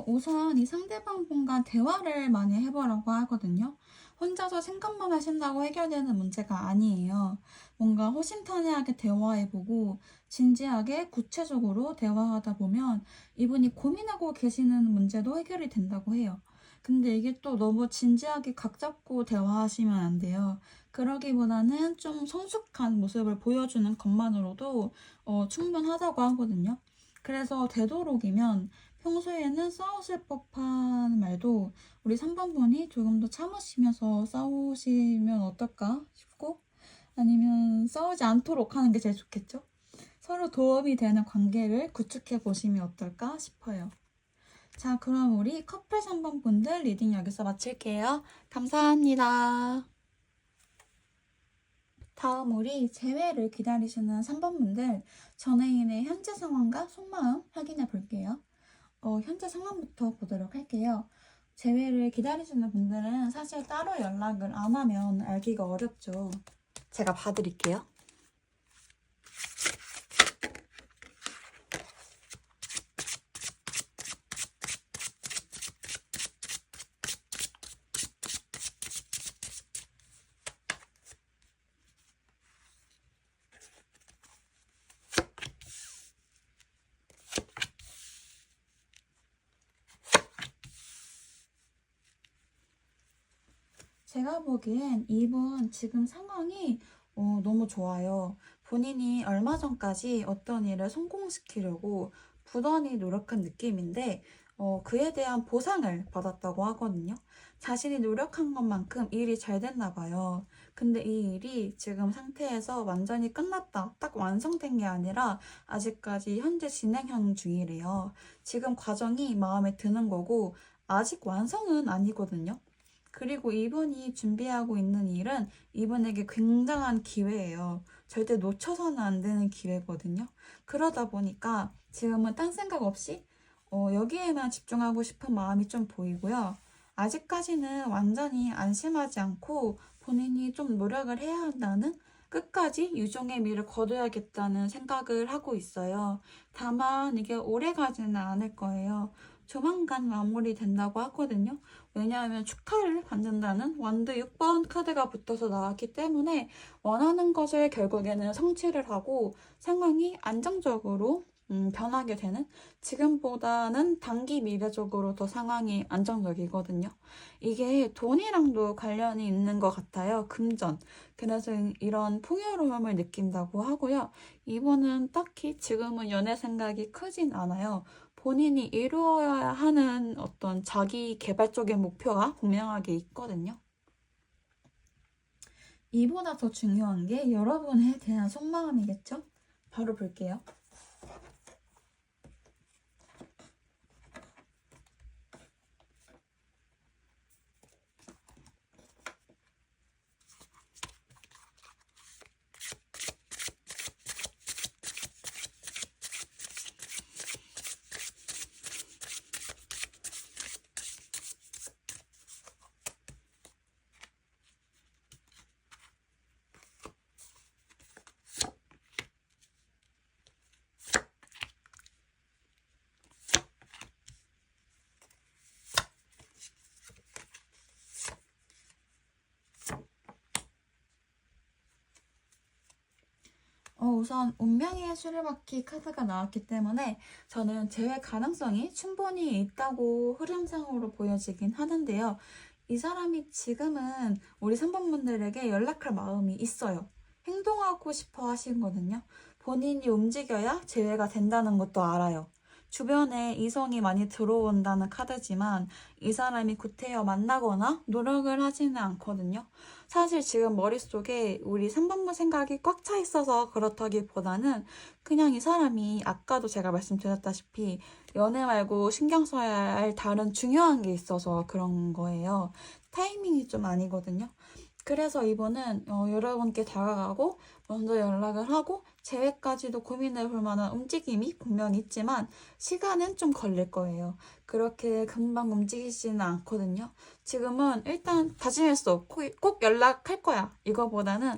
우선 이 상대방 분과 대화를 많이 해보라고 하거든요. 혼자서 생각만 하신다고 해결되는 문제가 아니에요. 뭔가 호신탄회하게 대화해보고 진지하게 구체적으로 대화하다 보면 이분이 고민하고 계시는 문제도 해결이 된다고 해요. 근데 이게 또 너무 진지하게 각 잡고 대화하시면 안 돼요. 그러기보다는 좀 성숙한 모습을 보여주는 것만으로도 충분하다고 하거든요. 그래서 되도록이면 평소에는 싸우실 법한 말도 우리 3번분이 조금 더 참으시면서 싸우시면 어떨까 싶고, 아니면 싸우지 않도록 하는 게 제일 좋겠죠? 서로 도움이 되는 관계를 구축해 보시면 어떨까 싶어요. 자, 그럼 우리 커플 3번분들 리딩 여기서 마칠게요. 감사합니다. 다음 우리 재회를 기다리시는 3번분들 전애인의 현재 상황과 속마음 확인해 볼게요. 현재 상황부터 보도록 할게요. 재회를 기다리시는 분들은 사실 따로 연락을 안 하면 알기가 어렵죠. 제가 봐드릴게요. 제가 보기엔 이분 지금 상황이 너무 좋아요. 본인이 얼마 전까지 어떤 일을 성공시키려고 부단히 노력한 느낌인데 그에 대한 보상을 받았다고 하거든요. 자신이 노력한 것만큼 일이 잘 됐나 봐요. 근데 이 일이 지금 상태에서 완전히 끝났다, 딱 완성된 게 아니라 아직까지 현재 진행형 중이래요. 지금 과정이 마음에 드는 거고 아직 완성은 아니거든요. 그리고 이분이 준비하고 있는 일은 이분에게 굉장한 기회예요. 절대 놓쳐서는 안 되는 기회거든요. 그러다 보니까 지금은 딴 생각 없이 여기에만 집중하고 싶은 마음이 좀 보이고요. 아직까지는 완전히 안심하지 않고 본인이 좀 노력을 해야 한다는, 끝까지 유종의 미를 거둬야겠다는 생각을 하고 있어요. 다만 이게 오래 가지는 않을 거예요. 조만간 마무리된다고 하거든요. 왜냐하면 축하를 받는다는 완드 6번 카드가 붙어서 나왔기 때문에 원하는 것을 결국에는 성취를 하고 상황이 안정적으로 변하게 되는, 지금보다는 단기 미래적으로 더 상황이 안정적이거든요. 이게 돈이랑도 관련이 있는 것 같아요. 금전. 그래서 이런 풍요로움을 느낀다고 하고요. 이분은 딱히 지금은 연애 생각이 크진 않아요. 본인이 이루어야 하는 어떤 자기 개발적인 목표가 분명하게 있거든요. 이보다 더 중요한 게 여러분에 대한 속마음이겠죠? 바로 볼게요. 우선 운명의 수레바퀴 카드가 나왔기 때문에 저는 재회 가능성이 충분히 있다고 흐름상으로 보여지긴 하는데요. 이 사람이 지금은 우리 3번분들에게 연락할 마음이 있어요. 행동하고 싶어 하시거든요. 본인이 움직여야 재회가 된다는 것도 알아요. 주변에 이성이 많이 들어온다는 카드지만 이 사람이 구태여 만나거나 노력을 하지는 않거든요. 사실 지금 머릿속에 우리 3번분 생각이 꽉 차 있어서 그렇다기보다는 그냥 이 사람이 아까도 제가 말씀드렸다시피 연애 말고 신경 써야 할 다른 중요한 게 있어서 그런 거예요. 타이밍이 좀 아니거든요. 그래서 이분은 여러분께 다가가고 먼저 연락을 하고 재회까지도 고민해 볼 만한 움직임이 분명히 있지만 시간은 좀 걸릴 거예요. 그렇게 금방 움직이지는 않거든요. 지금은 일단 다짐했어. 꼭 연락할 거야. 이거보다는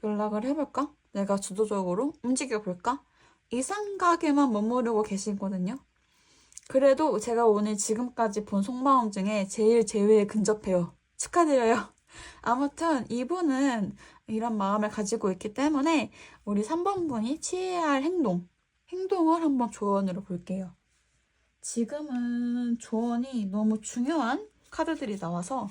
연락을 해볼까? 내가 주도적으로 움직여볼까? 이 생각에만 머무르고 계시거든요. 그래도 제가 오늘 지금까지 본 속마음 중에 제일 재회에 근접해요. 축하드려요. 아무튼 이분은 이런 마음을 가지고 있기 때문에 우리 3번분이 취해야 할 행동을 한번 조언으로 볼게요. 지금은 조언이 너무 중요한 카드들이 나와서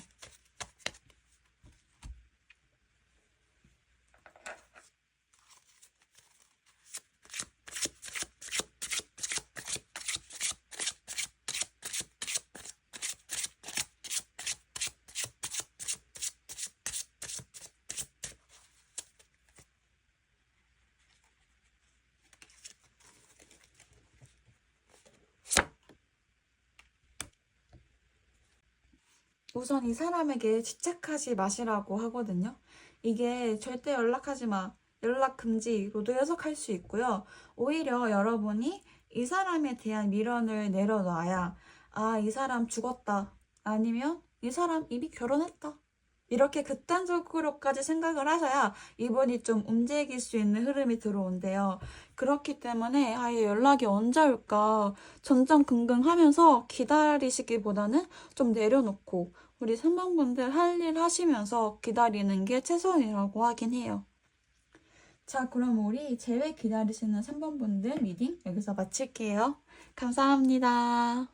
우선 이 사람에게 집착하지 마시라고 하거든요. 이게 절대 연락하지 마, 연락 금지로도 해석할 수 있고요. 오히려 여러분이 이 사람에 대한 미련을 내려놔야 이 사람 죽었다. 아니면 이 사람 이미 결혼했다. 이렇게 극단적으로까지 생각을 하셔야 이분이 좀 움직일 수 있는 흐름이 들어온대요. 그렇기 때문에 아예 연락이 언제 올까 전전긍긍하면서 기다리시기보다는 좀 내려놓고 우리 3번분들 할 일 하시면서 기다리는 게 최선이라고 하긴 해요. 자, 그럼 우리 재회 기다리시는 3번분들 리딩 여기서 마칠게요. 감사합니다.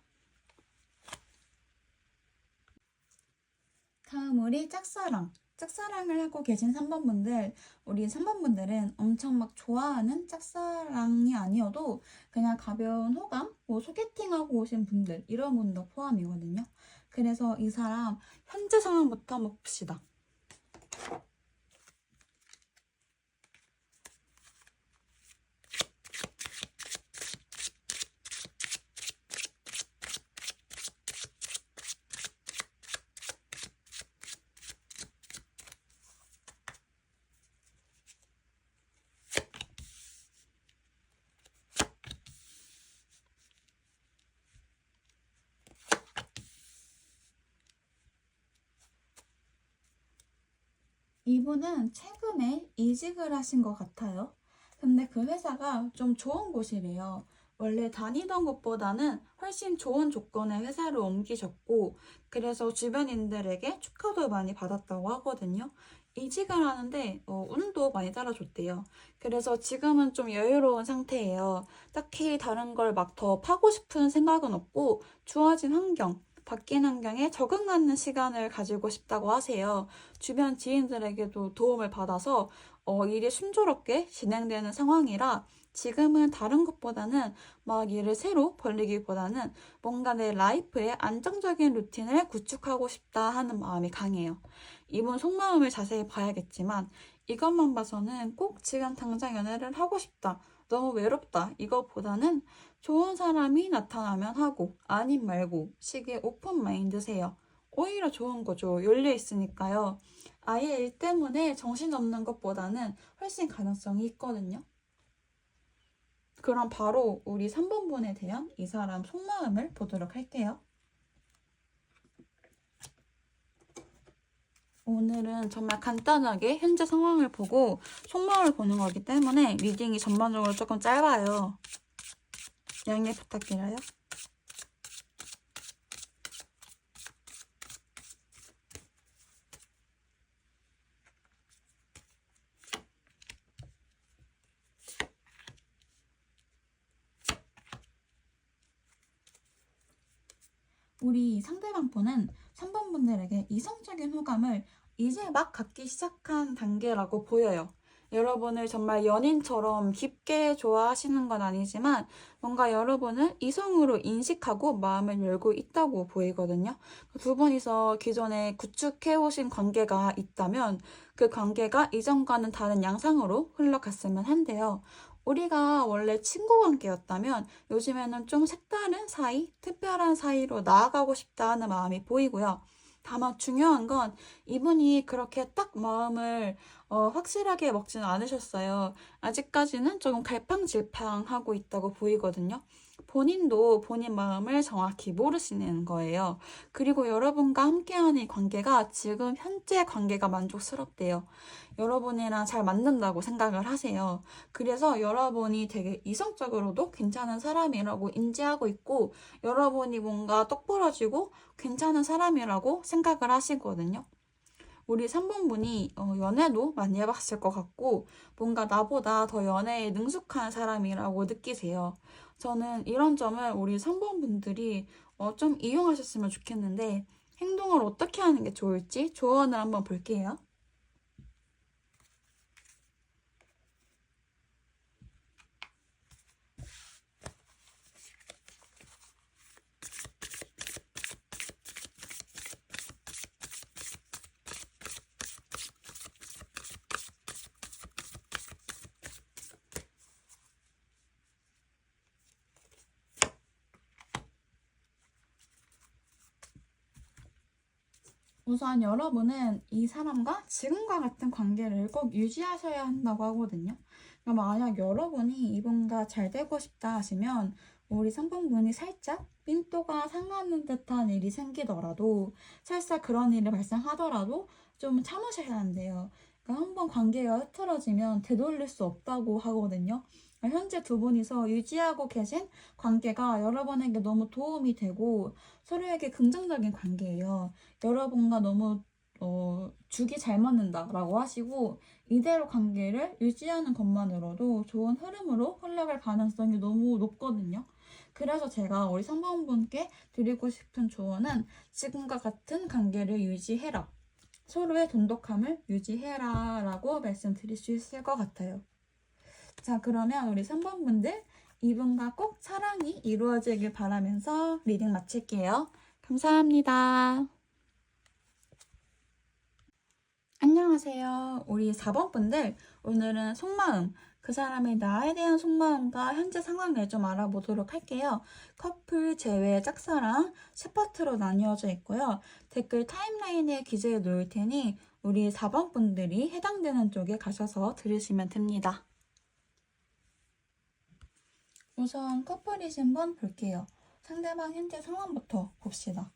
다음 우리 짝사랑을 하고 계신 3번분들, 우리 3번분들은 엄청 막 좋아하는 짝사랑이 아니어도 그냥 가벼운 호감, 뭐 소개팅하고 오신 분들, 이런 분도 포함이거든요. 그래서 이 사람 현재 상황부터 한번 봅시다. 이분은 최근에 이직을 하신 것 같아요. 근데 그 회사가 좀 좋은 곳이래요. 원래 다니던 곳보다는 훨씬 좋은 조건의 회사를 옮기셨고, 그래서 주변인들에게 축하도 많이 받았다고 하거든요. 이직을 하는데 운도 많이 따라줬대요. 그래서 지금은 좀 여유로운 상태예요. 딱히 다른 걸 막 더 파고 싶은 생각은 없고, 주어진 환경, 바뀐 환경에 적응하는 시간을 가지고 싶다고 하세요. 주변 지인들에게도 도움을 받아서 일이 순조롭게 진행되는 상황이라 지금은 다른 것보다는 막 일을 새로 벌리기보다는 뭔가 내 라이프에 안정적인 루틴을 구축하고 싶다 하는 마음이 강해요. 이분 속마음을 자세히 봐야겠지만 이것만 봐서는 꼭 지금 당장 연애를 하고 싶다. 너무 외롭다. 이것보다는 좋은 사람이 나타나면 하고 아님 말고 식의 오픈 마인드세요. 오히려 좋은 거죠. 열려 있으니까요. 아예 일 때문에 정신없는 것보다는 훨씬 가능성이 있거든요. 그럼 바로 우리 3번분에 대한 이 사람 속마음을 보도록 할게요. 오늘은 정말 간단하게 현재 상황을 보고 속마음을 보는 거기 때문에 리딩이 전반적으로 조금 짧아요. 양해 부탁드려요. 우리 상대방 분은 3번 분들에게 이성적인 호감을 이제 막 갖기 시작한 단계라고 보여요. 여러분을 정말 연인처럼 깊게 좋아하시는 건 아니지만 뭔가 여러분을 이성으로 인식하고 마음을 열고 있다고 보이거든요. 두 분이서 기존에 구축해오신 관계가 있다면 그 관계가 이전과는 다른 양상으로 흘러갔으면 한데요. 우리가 원래 친구 관계였다면 요즘에는 좀 색다른 사이, 특별한 사이로 나아가고 싶다 하는 마음이 보이고요. 다만 중요한 건 이분이 그렇게 딱 마음을 확실하게 먹지는 않으셨어요. 아직까지는 조금 갈팡질팡하고 있다고 보이거든요. 본인도 본인 마음을 정확히 모르시는 거예요. 그리고 여러분과 함께하는 이 관계가 지금 현재 관계가 만족스럽대요. 여러분이랑 잘 맞는다고 생각을 하세요. 그래서 여러분이 되게 이성적으로도 괜찮은 사람이라고 인지하고 있고 여러분이 뭔가 똑부러지고 괜찮은 사람이라고 생각을 하시거든요. 우리 3번분이 연애도 많이 해봤을 것 같고 뭔가 나보다 더 연애에 능숙한 사람이라고 느끼세요. 저는 이런 점을 우리 3번분들이 좀 이용하셨으면 좋겠는데 행동을 어떻게 하는 게 좋을지 조언을 한번 볼게요. 우선 여러분은 이 사람과 지금과 같은 관계를 꼭 유지하셔야 한다고 하거든요. 그러니까 만약 여러분이 이분과 잘 되고 싶다 하시면 우리 3번분이 살짝 삔또가 상하는 듯한 일이 생기더라도 살짝 그런 일이 발생하더라도 좀 참으셔야 한대요. 그러니까 한번 관계가 흐트러지면 되돌릴 수 없다고 하거든요. 그러니까 현재 두 분이서 유지하고 계신 관계가 여러분에게 너무 도움이 되고 서로에게 긍정적인 관계예요. 여러분과 너무 죽이 잘 맞는다라고 하시고 이대로 관계를 유지하는 것만으로도 좋은 흐름으로 흘러갈 가능성이 너무 높거든요. 그래서 제가 우리 3번분께 드리고 싶은 조언은 지금과 같은 관계를 유지해라. 서로의 돈독함을 유지해라 라고 말씀드릴 수 있을 것 같아요. 자, 그러면 우리 3번분들 이분과 꼭 사랑이 이루어지길 바라면서 리딩 마칠게요. 감사합니다. 안녕하세요. 우리 4번 분들, 오늘은 속마음, 그 사람의 나에 대한 속마음과 현재 상황을 좀 알아보도록 할게요. 커플, 재회, 짝사랑, 10파트로 나뉘어져 있고요. 댓글 타임라인에 기재해 놓을 테니 우리 4번 분들이 해당되는 쪽에 가셔서 들으시면 됩니다. 우선 커플이신 분 볼게요. 상대방 현재 상황부터 봅시다.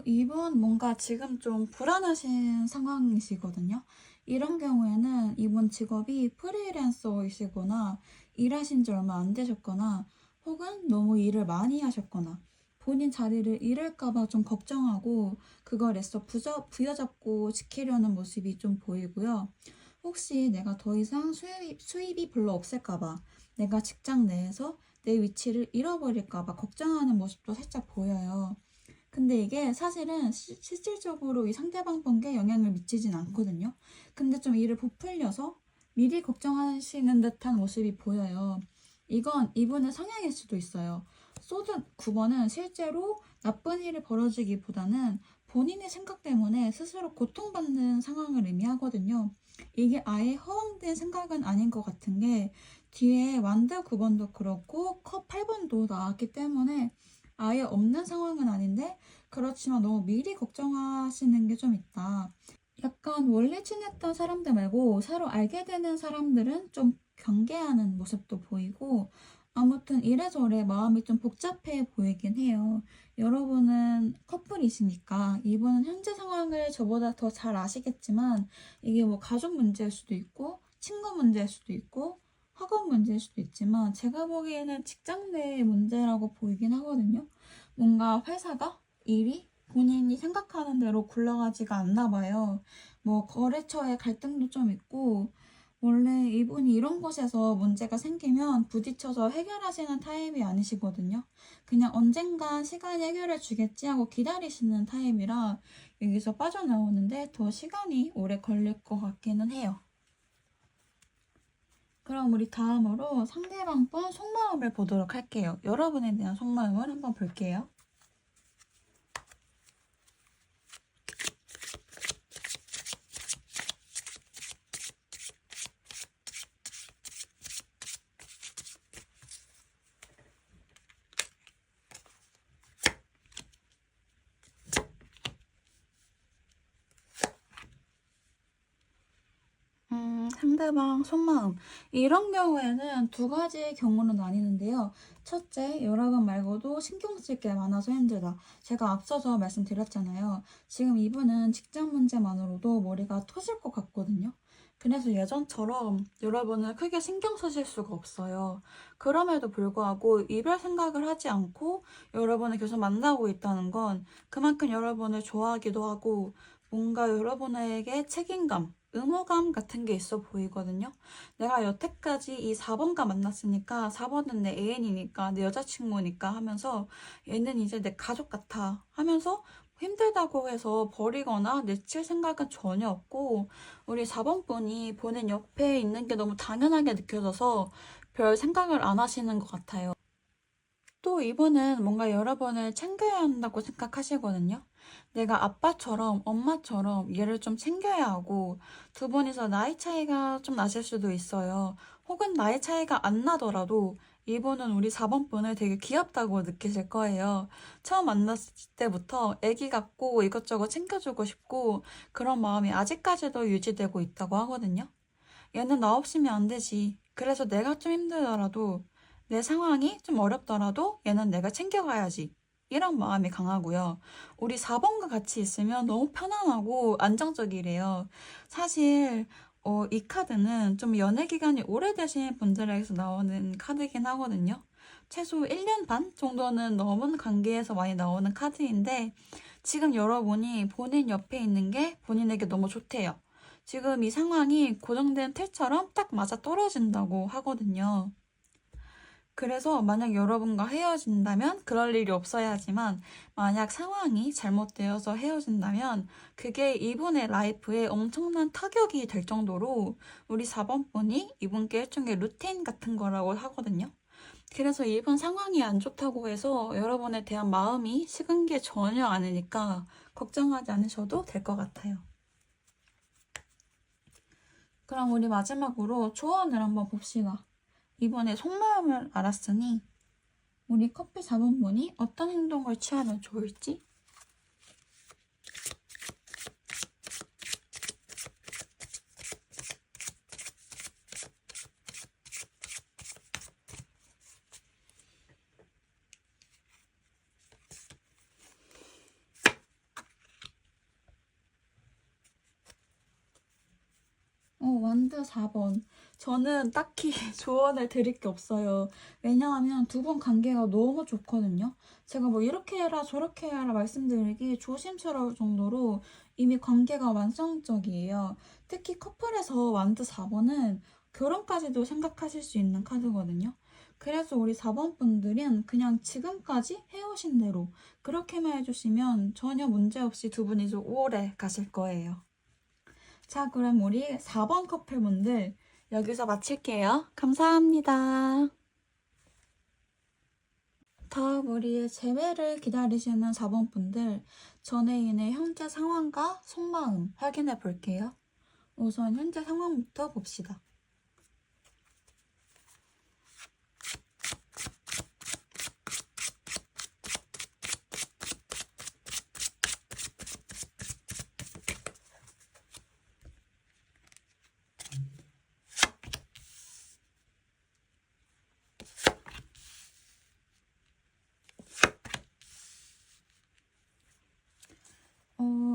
이분 뭔가 지금 좀 불안하신 상황이시거든요. 이런 경우에는 이분 직업이 프리랜서이시거나 일하신 지 얼마 안 되셨거나 혹은 너무 일을 많이 하셨거나 본인 자리를 잃을까 봐 좀 걱정하고 그걸 애써 부여잡고 지키려는 모습이 좀 보이고요. 혹시 내가 더 이상 수입이 별로 없을까 봐 내가 직장 내에서 내 위치를 잃어버릴까 봐 걱정하는 모습도 살짝 보여요. 근데 이게 사실은 실질적으로 이 상대방 관계에 영향을 미치진 않거든요. 근데 좀 일을 부풀려서 미리 걱정하시는 듯한 모습이 보여요. 이건 이분의 성향일 수도 있어요. 소드 9번은 실제로 나쁜 일이 벌어지기보다는 본인의 생각 때문에 스스로 고통받는 상황을 의미하거든요. 이게 아예 허황된 생각은 아닌 것 같은 게 뒤에 완드 9번도 그렇고 컵 8번도 나왔기 때문에 아예 없는 상황은 아닌데 그렇지만 너무 미리 걱정하시는 게 좀 있다. 약간 원래 친했던 사람들 말고 새로 알게 되는 사람들은 좀 경계하는 모습도 보이고 아무튼 이래저래 마음이 좀 복잡해 보이긴 해요. 여러분은 커플이시니까 이분은 현재 상황을 저보다 더 잘 아시겠지만 이게 뭐 가족 문제일 수도 있고 친구 문제일 수도 있고 학업 문제일 수도 있지만 제가 보기에는 직장 내 문제라고 보이긴 하거든요. 뭔가 회사가 일이 본인이 생각하는 대로 굴러가지가 않나 봐요. 뭐 거래처의 갈등도 좀 있고 원래 이분이 이런 곳에서 문제가 생기면 부딪혀서 해결하시는 타입이 아니시거든요. 그냥 언젠간 시간이 해결해 주겠지 하고 기다리시는 타입이라 여기서 빠져나오는데 더 시간이 오래 걸릴 것 같기는 해요. 그럼 우리 다음으로 상대방 분 속마음을 보도록 할게요. 여러분에 대한 속마음을 한번 볼게요. 상대방 속마음. 이런 경우에는 두 가지의 경우로 나뉘는데요. 첫째, 여러분 말고도 신경 쓸 게 많아서 힘들다. 제가 앞서서 말씀드렸잖아요. 지금 이분은 직장 문제만으로도 머리가 터질 것 같거든요. 그래서 예전처럼 여러분을 크게 신경 쓰실 수가 없어요. 그럼에도 불구하고 이별 생각을 하지 않고 여러분을 계속 만나고 있다는 건 그만큼 여러분을 좋아하기도 하고 뭔가 여러분에게 책임감, 의무감 같은 게 있어 보이거든요. 내가 여태까지 이 4번과 만났으니까 4번은 내 애인이니까 내 여자친구니까 하면서 얘는 이제 내 가족 같아 하면서 힘들다고 해서 버리거나 내칠 생각은 전혀 없고 우리 4번 분이 본인 옆에 있는 게 너무 당연하게 느껴져서 별 생각을 안 하시는 것 같아요. 또 이분은 뭔가 여러분을 챙겨야 한다고 생각하시거든요. 내가 아빠처럼 엄마처럼 얘를 좀 챙겨야 하고 두 분이서 나이 차이가 좀 나실 수도 있어요. 혹은 나이 차이가 안 나더라도 이분은 우리 4번 분을 되게 귀엽다고 느끼실 거예요. 처음 만났을 때부터 애기 같고 이것저것 챙겨주고 싶고 그런 마음이 아직까지도 유지되고 있다고 하거든요. 얘는 나 없으면 안 되지. 그래서 내가 좀 힘들더라도 내 상황이 좀 어렵더라도 얘는 내가 챙겨가야지. 이런 마음이 강하고요. 우리 4번과 같이 있으면 너무 편안하고 안정적이래요. 사실 이 카드는 좀 연애 기간이 오래되신 분들에게서 나오는 카드긴 하거든요. 최소 1년 반 정도는 넘은 관계에서 많이 나오는 카드인데 지금 여러분이 본인 옆에 있는 게 본인에게 너무 좋대요. 지금 이 상황이 고정된 틀처럼 딱 맞아 떨어진다고 하거든요. 그래서 만약 여러분과 헤어진다면 그럴 일이 없어야 하지만 만약 상황이 잘못되어서 헤어진다면 그게 이분의 라이프에 엄청난 타격이 될 정도로 우리 4번 분이 이분께 일종의 루틴 같은 거라고 하거든요. 그래서 이번 상황이 안 좋다고 해서 여러분에 대한 마음이 식은 게 전혀 아니니까 걱정하지 않으셔도 될 것 같아요. 그럼 우리 마지막으로 조언을 한번 봅시다. 이번에 속마음을 알았으니 우리 커피 4번분이 어떤 행동을 취하면 좋을지? 완드 완드 4번. 저는 딱히 조언을 드릴 게 없어요. 왜냐하면 두 분 관계가 너무 좋거든요. 제가 뭐 이렇게 해라 저렇게 해라 말씀드리기 조심스러울 정도로 이미 관계가 완성적이에요. 특히 커플에서 완드 4번은 결혼까지도 생각하실 수 있는 카드거든요. 그래서 우리 4번 분들은 그냥 지금까지 해오신 대로 그렇게만 해주시면 전혀 문제없이 두 분이 좀 오래 가실 거예요. 자, 그럼 우리 4번 커플분들 여기서 마칠게요. 감사합니다. 다음 우리 재회를 기다리시는 4번 분들 전애인의 현재 상황과 속마음 확인해 볼게요. 우선 현재 상황부터 봅시다.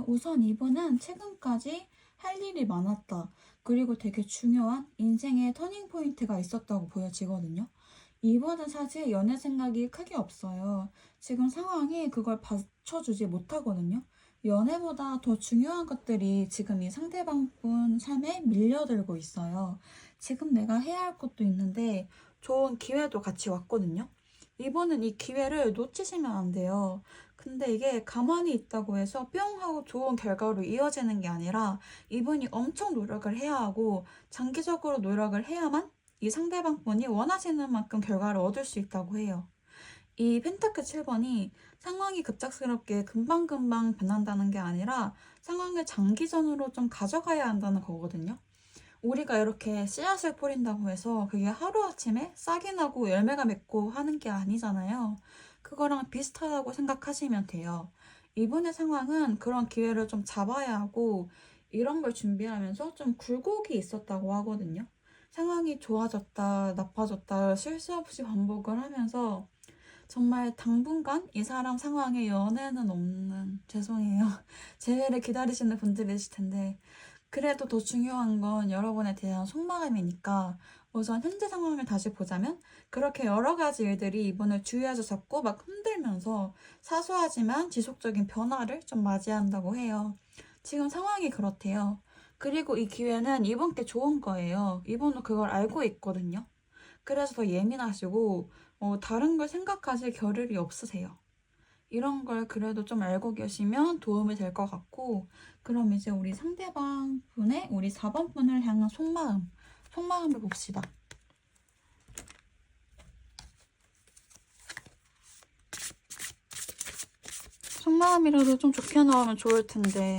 우선 이분은 최근까지 할 일이 많았다. 그리고 되게 중요한 인생의 터닝포인트가 있었다고 보여지거든요. 이분은 사실 연애 생각이 크게 없어요. 지금 상황이 그걸 받쳐주지 못하거든요. 연애보다 더 중요한 것들이 지금 이 상대방 분 삶에 밀려들고 있어요. 지금 내가 해야 할 것도 있는데 좋은 기회도 같이 왔거든요. 이분은 이 기회를 놓치시면 안 돼요. 근데 이게 가만히 있다고 해서 뿅 하고 좋은 결과로 이어지는 게 아니라 이분이 엄청 노력을 해야 하고 장기적으로 노력을 해야만 이 상대방 분이 원하시는 만큼 결과를 얻을 수 있다고 해요. 이 펜타클 7번이 상황이 급작스럽게 금방금방 변한다는 게 아니라 상황을 장기전으로 좀 가져가야 한다는 거거든요. 우리가 이렇게 씨앗을 뿌린다고 해서 그게 하루아침에 싹이 나고 열매가 맺고 하는 게 아니잖아요. 그거랑 비슷하다고 생각하시면 돼요. 이번의 상황은 그런 기회를 좀 잡아야 하고 이런 걸 준비하면서 좀 굴곡이 있었다고 하거든요. 상황이 좋아졌다, 나빠졌다 쉴 새 없이 반복을 하면서 정말 당분간 이 사람 상황에 연애는 없는, 죄송해요. 재회를 기다리시는 분들이실 텐데 그래도 더 중요한 건 여러분에 대한 속마음이니까 우선 현재 상황을 다시 보자면 그렇게 여러 가지 일들이 이분을 주위에서 자꾸 막 흔들면서 사소하지만 지속적인 변화를 좀 맞이한다고 해요. 지금 상황이 그렇대요. 그리고 이 기회는 이분께 좋은 거예요. 이분은 그걸 알고 있거든요. 그래서 더 예민하시고 다른 걸 생각하실 겨를이 없으세요. 이런 걸 그래도 좀 알고 계시면 도움이 될 것 같고 그럼 이제 우리 상대방 분의 우리 4번 분을 향한 속마음을 봅시다. 속마음이라도 좀 좋게 나오면 좋을 텐데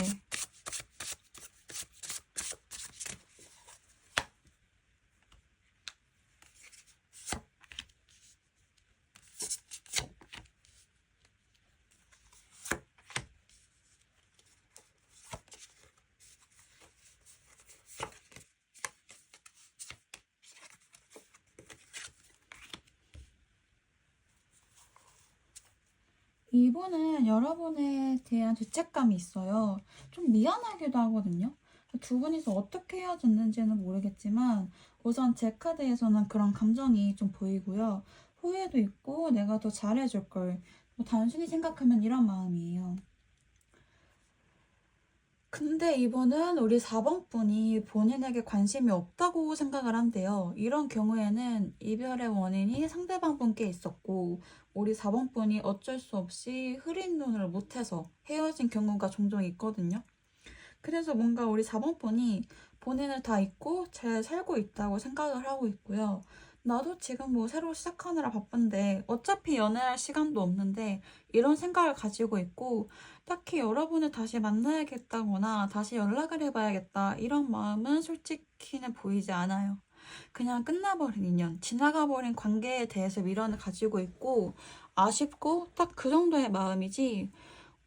이분은 여러분에 대한 죄책감이 있어요. 좀 미안하기도 하거든요. 두 분이서 어떻게 헤어졌는지는 모르겠지만 우선 제 카드에서는 그런 감정이 좀 보이고요. 후회도 있고 내가 더 잘해줄 걸. 뭐 단순히 생각하면 이런 마음이에요. 근데 이분은 우리 4번 분이 본인에게 관심이 없다고 생각을 한대요. 이런 경우에는 이별의 원인이 상대방 분께 있었고 우리 4번 분이 어쩔 수 없이 흐린 눈을 못해서 헤어진 경우가 종종 있거든요. 그래서 뭔가 우리 4번 분이 본인을 다 잊고 잘 살고 있다고 생각을 하고 있고요. 나도 지금 뭐 새로 시작하느라 바쁜데 어차피 연애할 시간도 없는데 이런 생각을 가지고 있고 딱히 여러분을 다시 만나야겠다거나 다시 연락을 해봐야겠다 이런 마음은 솔직히는 보이지 않아요. 그냥 끝나버린 인연, 지나가버린 관계에 대해서 미련을 가지고 있고 아쉽고 딱 그 정도의 마음이지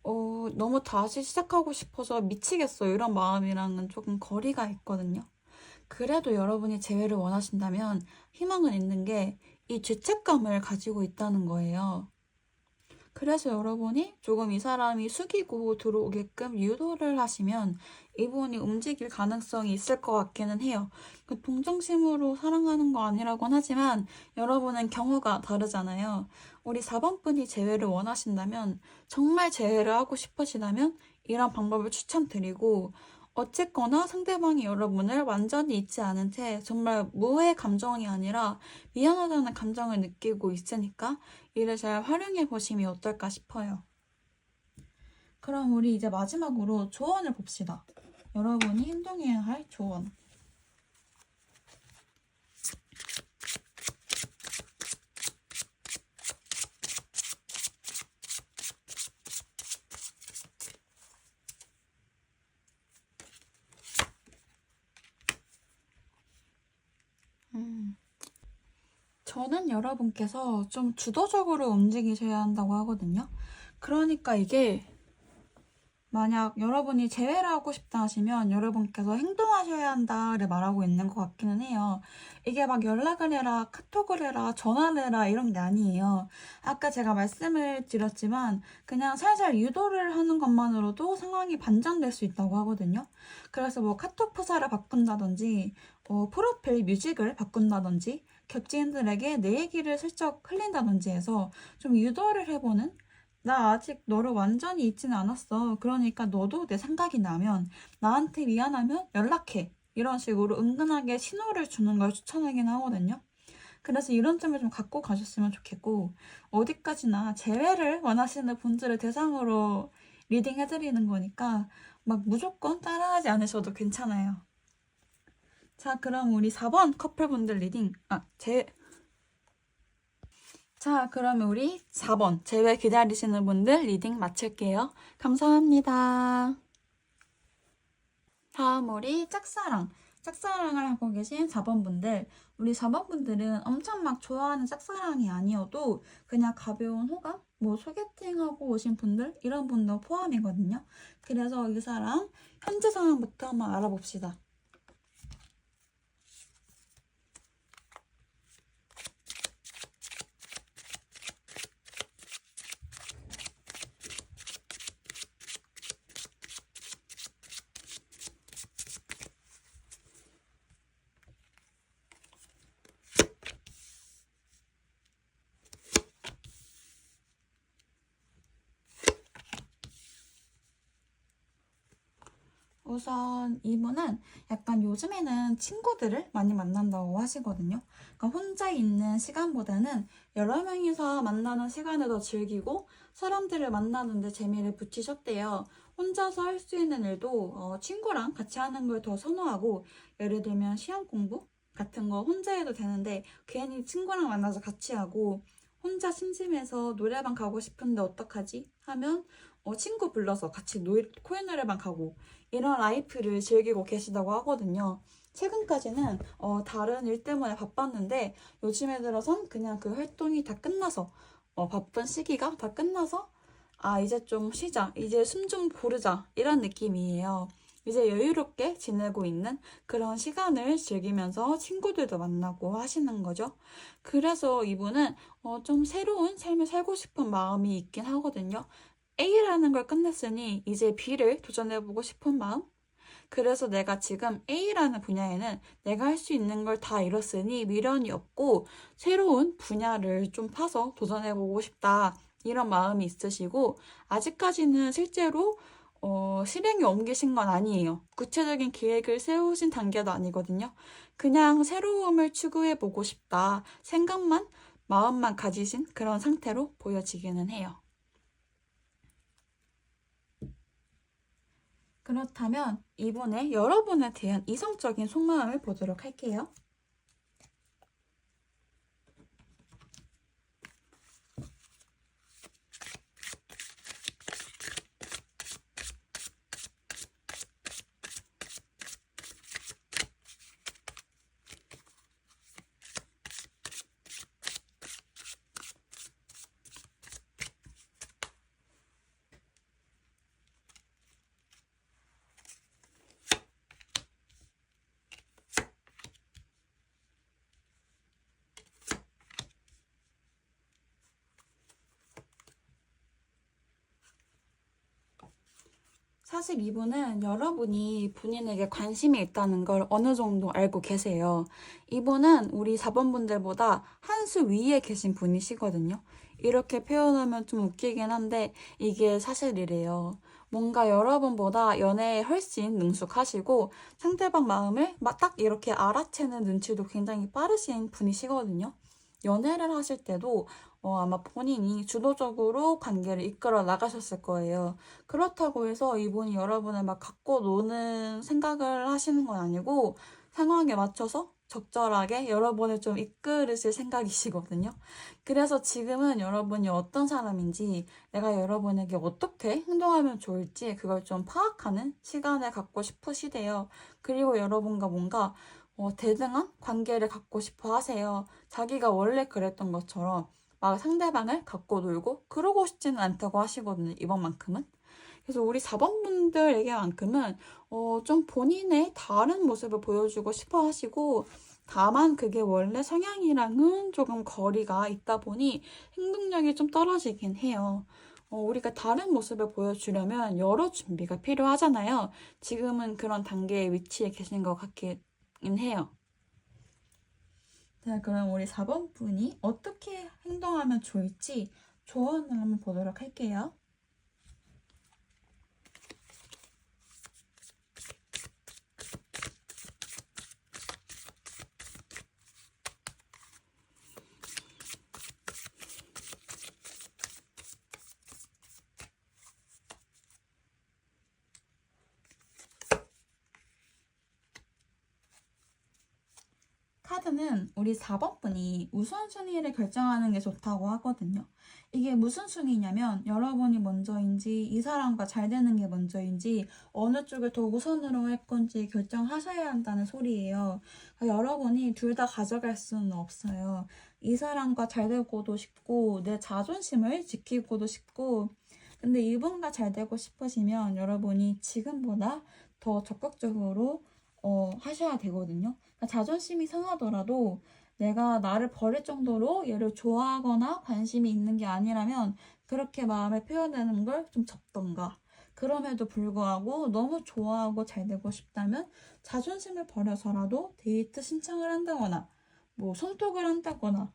너무 다시 시작하고 싶어서 미치겠어 이런 마음이랑은 조금 거리가 있거든요. 그래도 여러분이 재회를 원하신다면 희망은 있는 게 이 죄책감을 가지고 있다는 거예요. 그래서 여러분이 조금 이 사람이 숙이고 들어오게끔 유도를 하시면 이분이 움직일 가능성이 있을 것 같기는 해요. 그 동정심으로 사랑하는 거 아니라고는 하지만 여러분은 경우가 다르잖아요. 우리 4번 분이 재회를 원하신다면, 정말 재회를 하고 싶으시다면 이런 방법을 추천드리고, 어쨌거나 상대방이 여러분을 완전히 잊지 않은 채 정말 무해 감정이 아니라 미안하다는 감정을 느끼고 있으니까 이를 잘 활용해 보시면 어떨까 싶어요. 그럼 우리 이제 마지막으로 조언을 봅시다. 여러분이 행동해야 할 조언. 저는 여러분께서 좀 주도적으로 움직이셔야 한다고 하거든요. 그러니까 이게 만약 여러분이 재회를 하고 싶다 하시면 여러분께서 행동하셔야 한다를 말하고 있는 것 같기는 해요. 이게 막 연락을 해라, 카톡을 해라, 전화를 해라 이런 게 아니에요. 아까 제가 말씀을 드렸지만 그냥 살살 유도를 하는 것만으로도 상황이 반전될 수 있다고 하거든요. 그래서 뭐 카톡 프사를 바꾼다든지 프로필 뮤직을 바꾼다든지 겹지인들에게 내 얘기를 슬쩍 흘린다든지 해서 좀 유도를 해보는, 나 아직 너를 완전히 잊지는 않았어. 그러니까 너도 내 생각이 나면 나한테 미안하면 연락해. 이런 식으로 은근하게 신호를 주는 걸 추천하긴 하거든요. 그래서 이런 점을 좀 갖고 가셨으면 좋겠고, 어디까지나 재회를 원하시는 분들을 대상으로 리딩 해드리는 거니까 막 무조건 따라하지 않으셔도 괜찮아요. 자, 그럼 우리 4번 커플분들 리딩, 자, 그러면 우리 4번 재회 기다리시는 분들 리딩 마칠게요. 감사합니다. 다음 우리 짝사랑. 짝사랑을 하고 계신 4번 분들. 우리 4번 분들은 엄청 막 좋아하는 짝사랑이 아니어도 그냥 가벼운 호감? 뭐 소개팅하고 오신 분들? 이런 분도 포함이거든요. 그래서 이 사람 현재 상황부터 한번 알아봅시다. 우선 이분은 약간 요즘에는 친구들을 많이 만난다고 하시거든요. 그러니까 혼자 있는 시간보다는 여러 명이서 만나는 시간을 더 즐기고 사람들을 만나는데 재미를 붙이셨대요. 혼자서 할 수 있는 일도 친구랑 같이 하는 걸 더 선호하고, 예를 들면 시험 공부 같은 거 혼자 해도 되는데 괜히 친구랑 만나서 같이 하고, 혼자 심심해서 노래방 가고 싶은데 어떡하지? 하면 친구 불러서 같이 코인 노래방 가고, 이런 라이프를 즐기고 계시다고 하거든요. 최근까지는 다른 일 때문에 바빴는데 요즘에 들어선 그냥 그 활동이 다 끝나서, 바쁜 시기가 다 끝나서 이제 좀 쉬자, 이제 숨 좀 고르자 이런 느낌이에요. 이제 여유롭게 지내고 있는 그런 시간을 즐기면서 친구들도 만나고 하시는 거죠. 그래서 이분은 좀 새로운 삶을 살고 싶은 마음이 있긴 하거든요. A라는 걸 끝냈으니 이제 B를 도전해보고 싶은 마음? 그래서 내가 지금 A라는 분야에는 내가 할 수 있는 걸 다 이뤘으니 미련이 없고 새로운 분야를 좀 파서 도전해보고 싶다. 이런 마음이 있으시고, 아직까지는 실제로 실행에 옮기신 건 아니에요. 구체적인 계획을 세우신 단계도 아니거든요. 그냥 새로움을 추구해보고 싶다. 생각만, 마음만 가지신 그런 상태로 보여지기는 해요. 그렇다면 이번에 여러분에 대한 이성적인 속마음을 보도록 할게요. 사실 이분은 여러분이 본인에게 관심이 있다는 걸 어느 정도 알고 계세요. 이분은 우리 4번 분들보다 한 수 위에 계신 분이시거든요. 이렇게 표현하면 좀 웃기긴 한데 이게 사실이래요. 뭔가 여러분보다 연애에 훨씬 능숙하시고 상대방 마음을 막 딱 이렇게 알아채는 눈치도 굉장히 빠르신 분이시거든요. 연애를 하실 때도 아마 본인이 주도적으로 관계를 이끌어 나가셨을 거예요. 그렇다고 해서 이분이 여러분을 막 갖고 노는 생각을 하시는 건 아니고 상황에 맞춰서 적절하게 여러분을 좀 이끌으실 생각이시거든요. 그래서 지금은 여러분이 어떤 사람인지 내가 여러분에게 어떻게 행동하면 좋을지 그걸 좀 파악하는 시간을 갖고 싶으시대요. 그리고 여러분과 뭔가 대등한 관계를 갖고 싶어 하세요. 자기가 원래 그랬던 것처럼 막 상대방을 갖고 놀고 그러고 싶지는 않다고 하시거든요. 이번만큼은. 그래서 우리 4번 분들에게만큼은 좀 본인의 다른 모습을 보여주고 싶어 하시고 다만 그게 원래 성향이랑은 조금 거리가 있다 보니 행동력이 좀 떨어지긴 해요. 우리가 다른 모습을 보여주려면 여러 준비가 필요하잖아요. 지금은 그런 단계의 위치에 계신 것 같긴 해요. 자, 그럼 우리 4번 분이 어떻게 행동하면 좋을지 조언을 한번 보도록 할게요. 카드는 우리 4번 분이 우선순위를 결정하는 게 좋다고 하거든요. 이게 무슨 순위냐면 여러분이 먼저인지 이 사람과 잘 되는 게 먼저인지 어느 쪽을 더 우선으로 할 건지 결정하셔야 한다는 소리예요. 그러니까 여러분이 둘 다 가져갈 수는 없어요. 이 사람과 잘 되고도 싶고 내 자존심을 지키고도 싶고 근데 이분과 잘 되고 싶으시면 여러분이 지금보다 더 적극적으로 하셔야 되거든요. 그러니까 자존심이 상하더라도 내가 나를 버릴 정도로 얘를 좋아하거나 관심이 있는 게 아니라면 그렇게 마음을 표현하는 걸 좀 접던가. 그럼에도 불구하고 너무 좋아하고 잘 되고 싶다면 자존심을 버려서라도 데이트 신청을 한다거나 뭐 손톱을 한다거나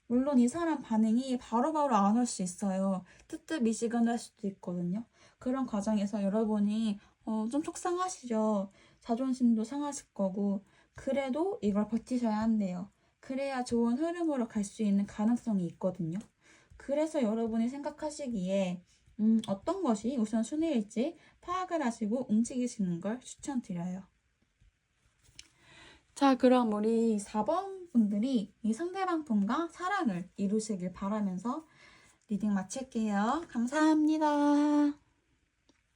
물론 이 사람 반응이 바로바로 안 올 수 있어요. 뜨뜻미시근할 수도 있거든요. 그런 과정에서 여러분이 좀 속상하시죠. 자존심도 상하실 거고 그래도 이걸 버티셔야 한대요. 그래야 좋은 흐름으로 갈 수 있는 가능성이 있거든요. 그래서 여러분이 생각하시기에 어떤 것이 우선순위일지 파악을 하시고 움직이시는 걸 추천드려요. 자, 그럼 우리 4번 분들이 이 상대방 분과 사랑을 이루시길 바라면서 리딩 마칠게요. 감사합니다.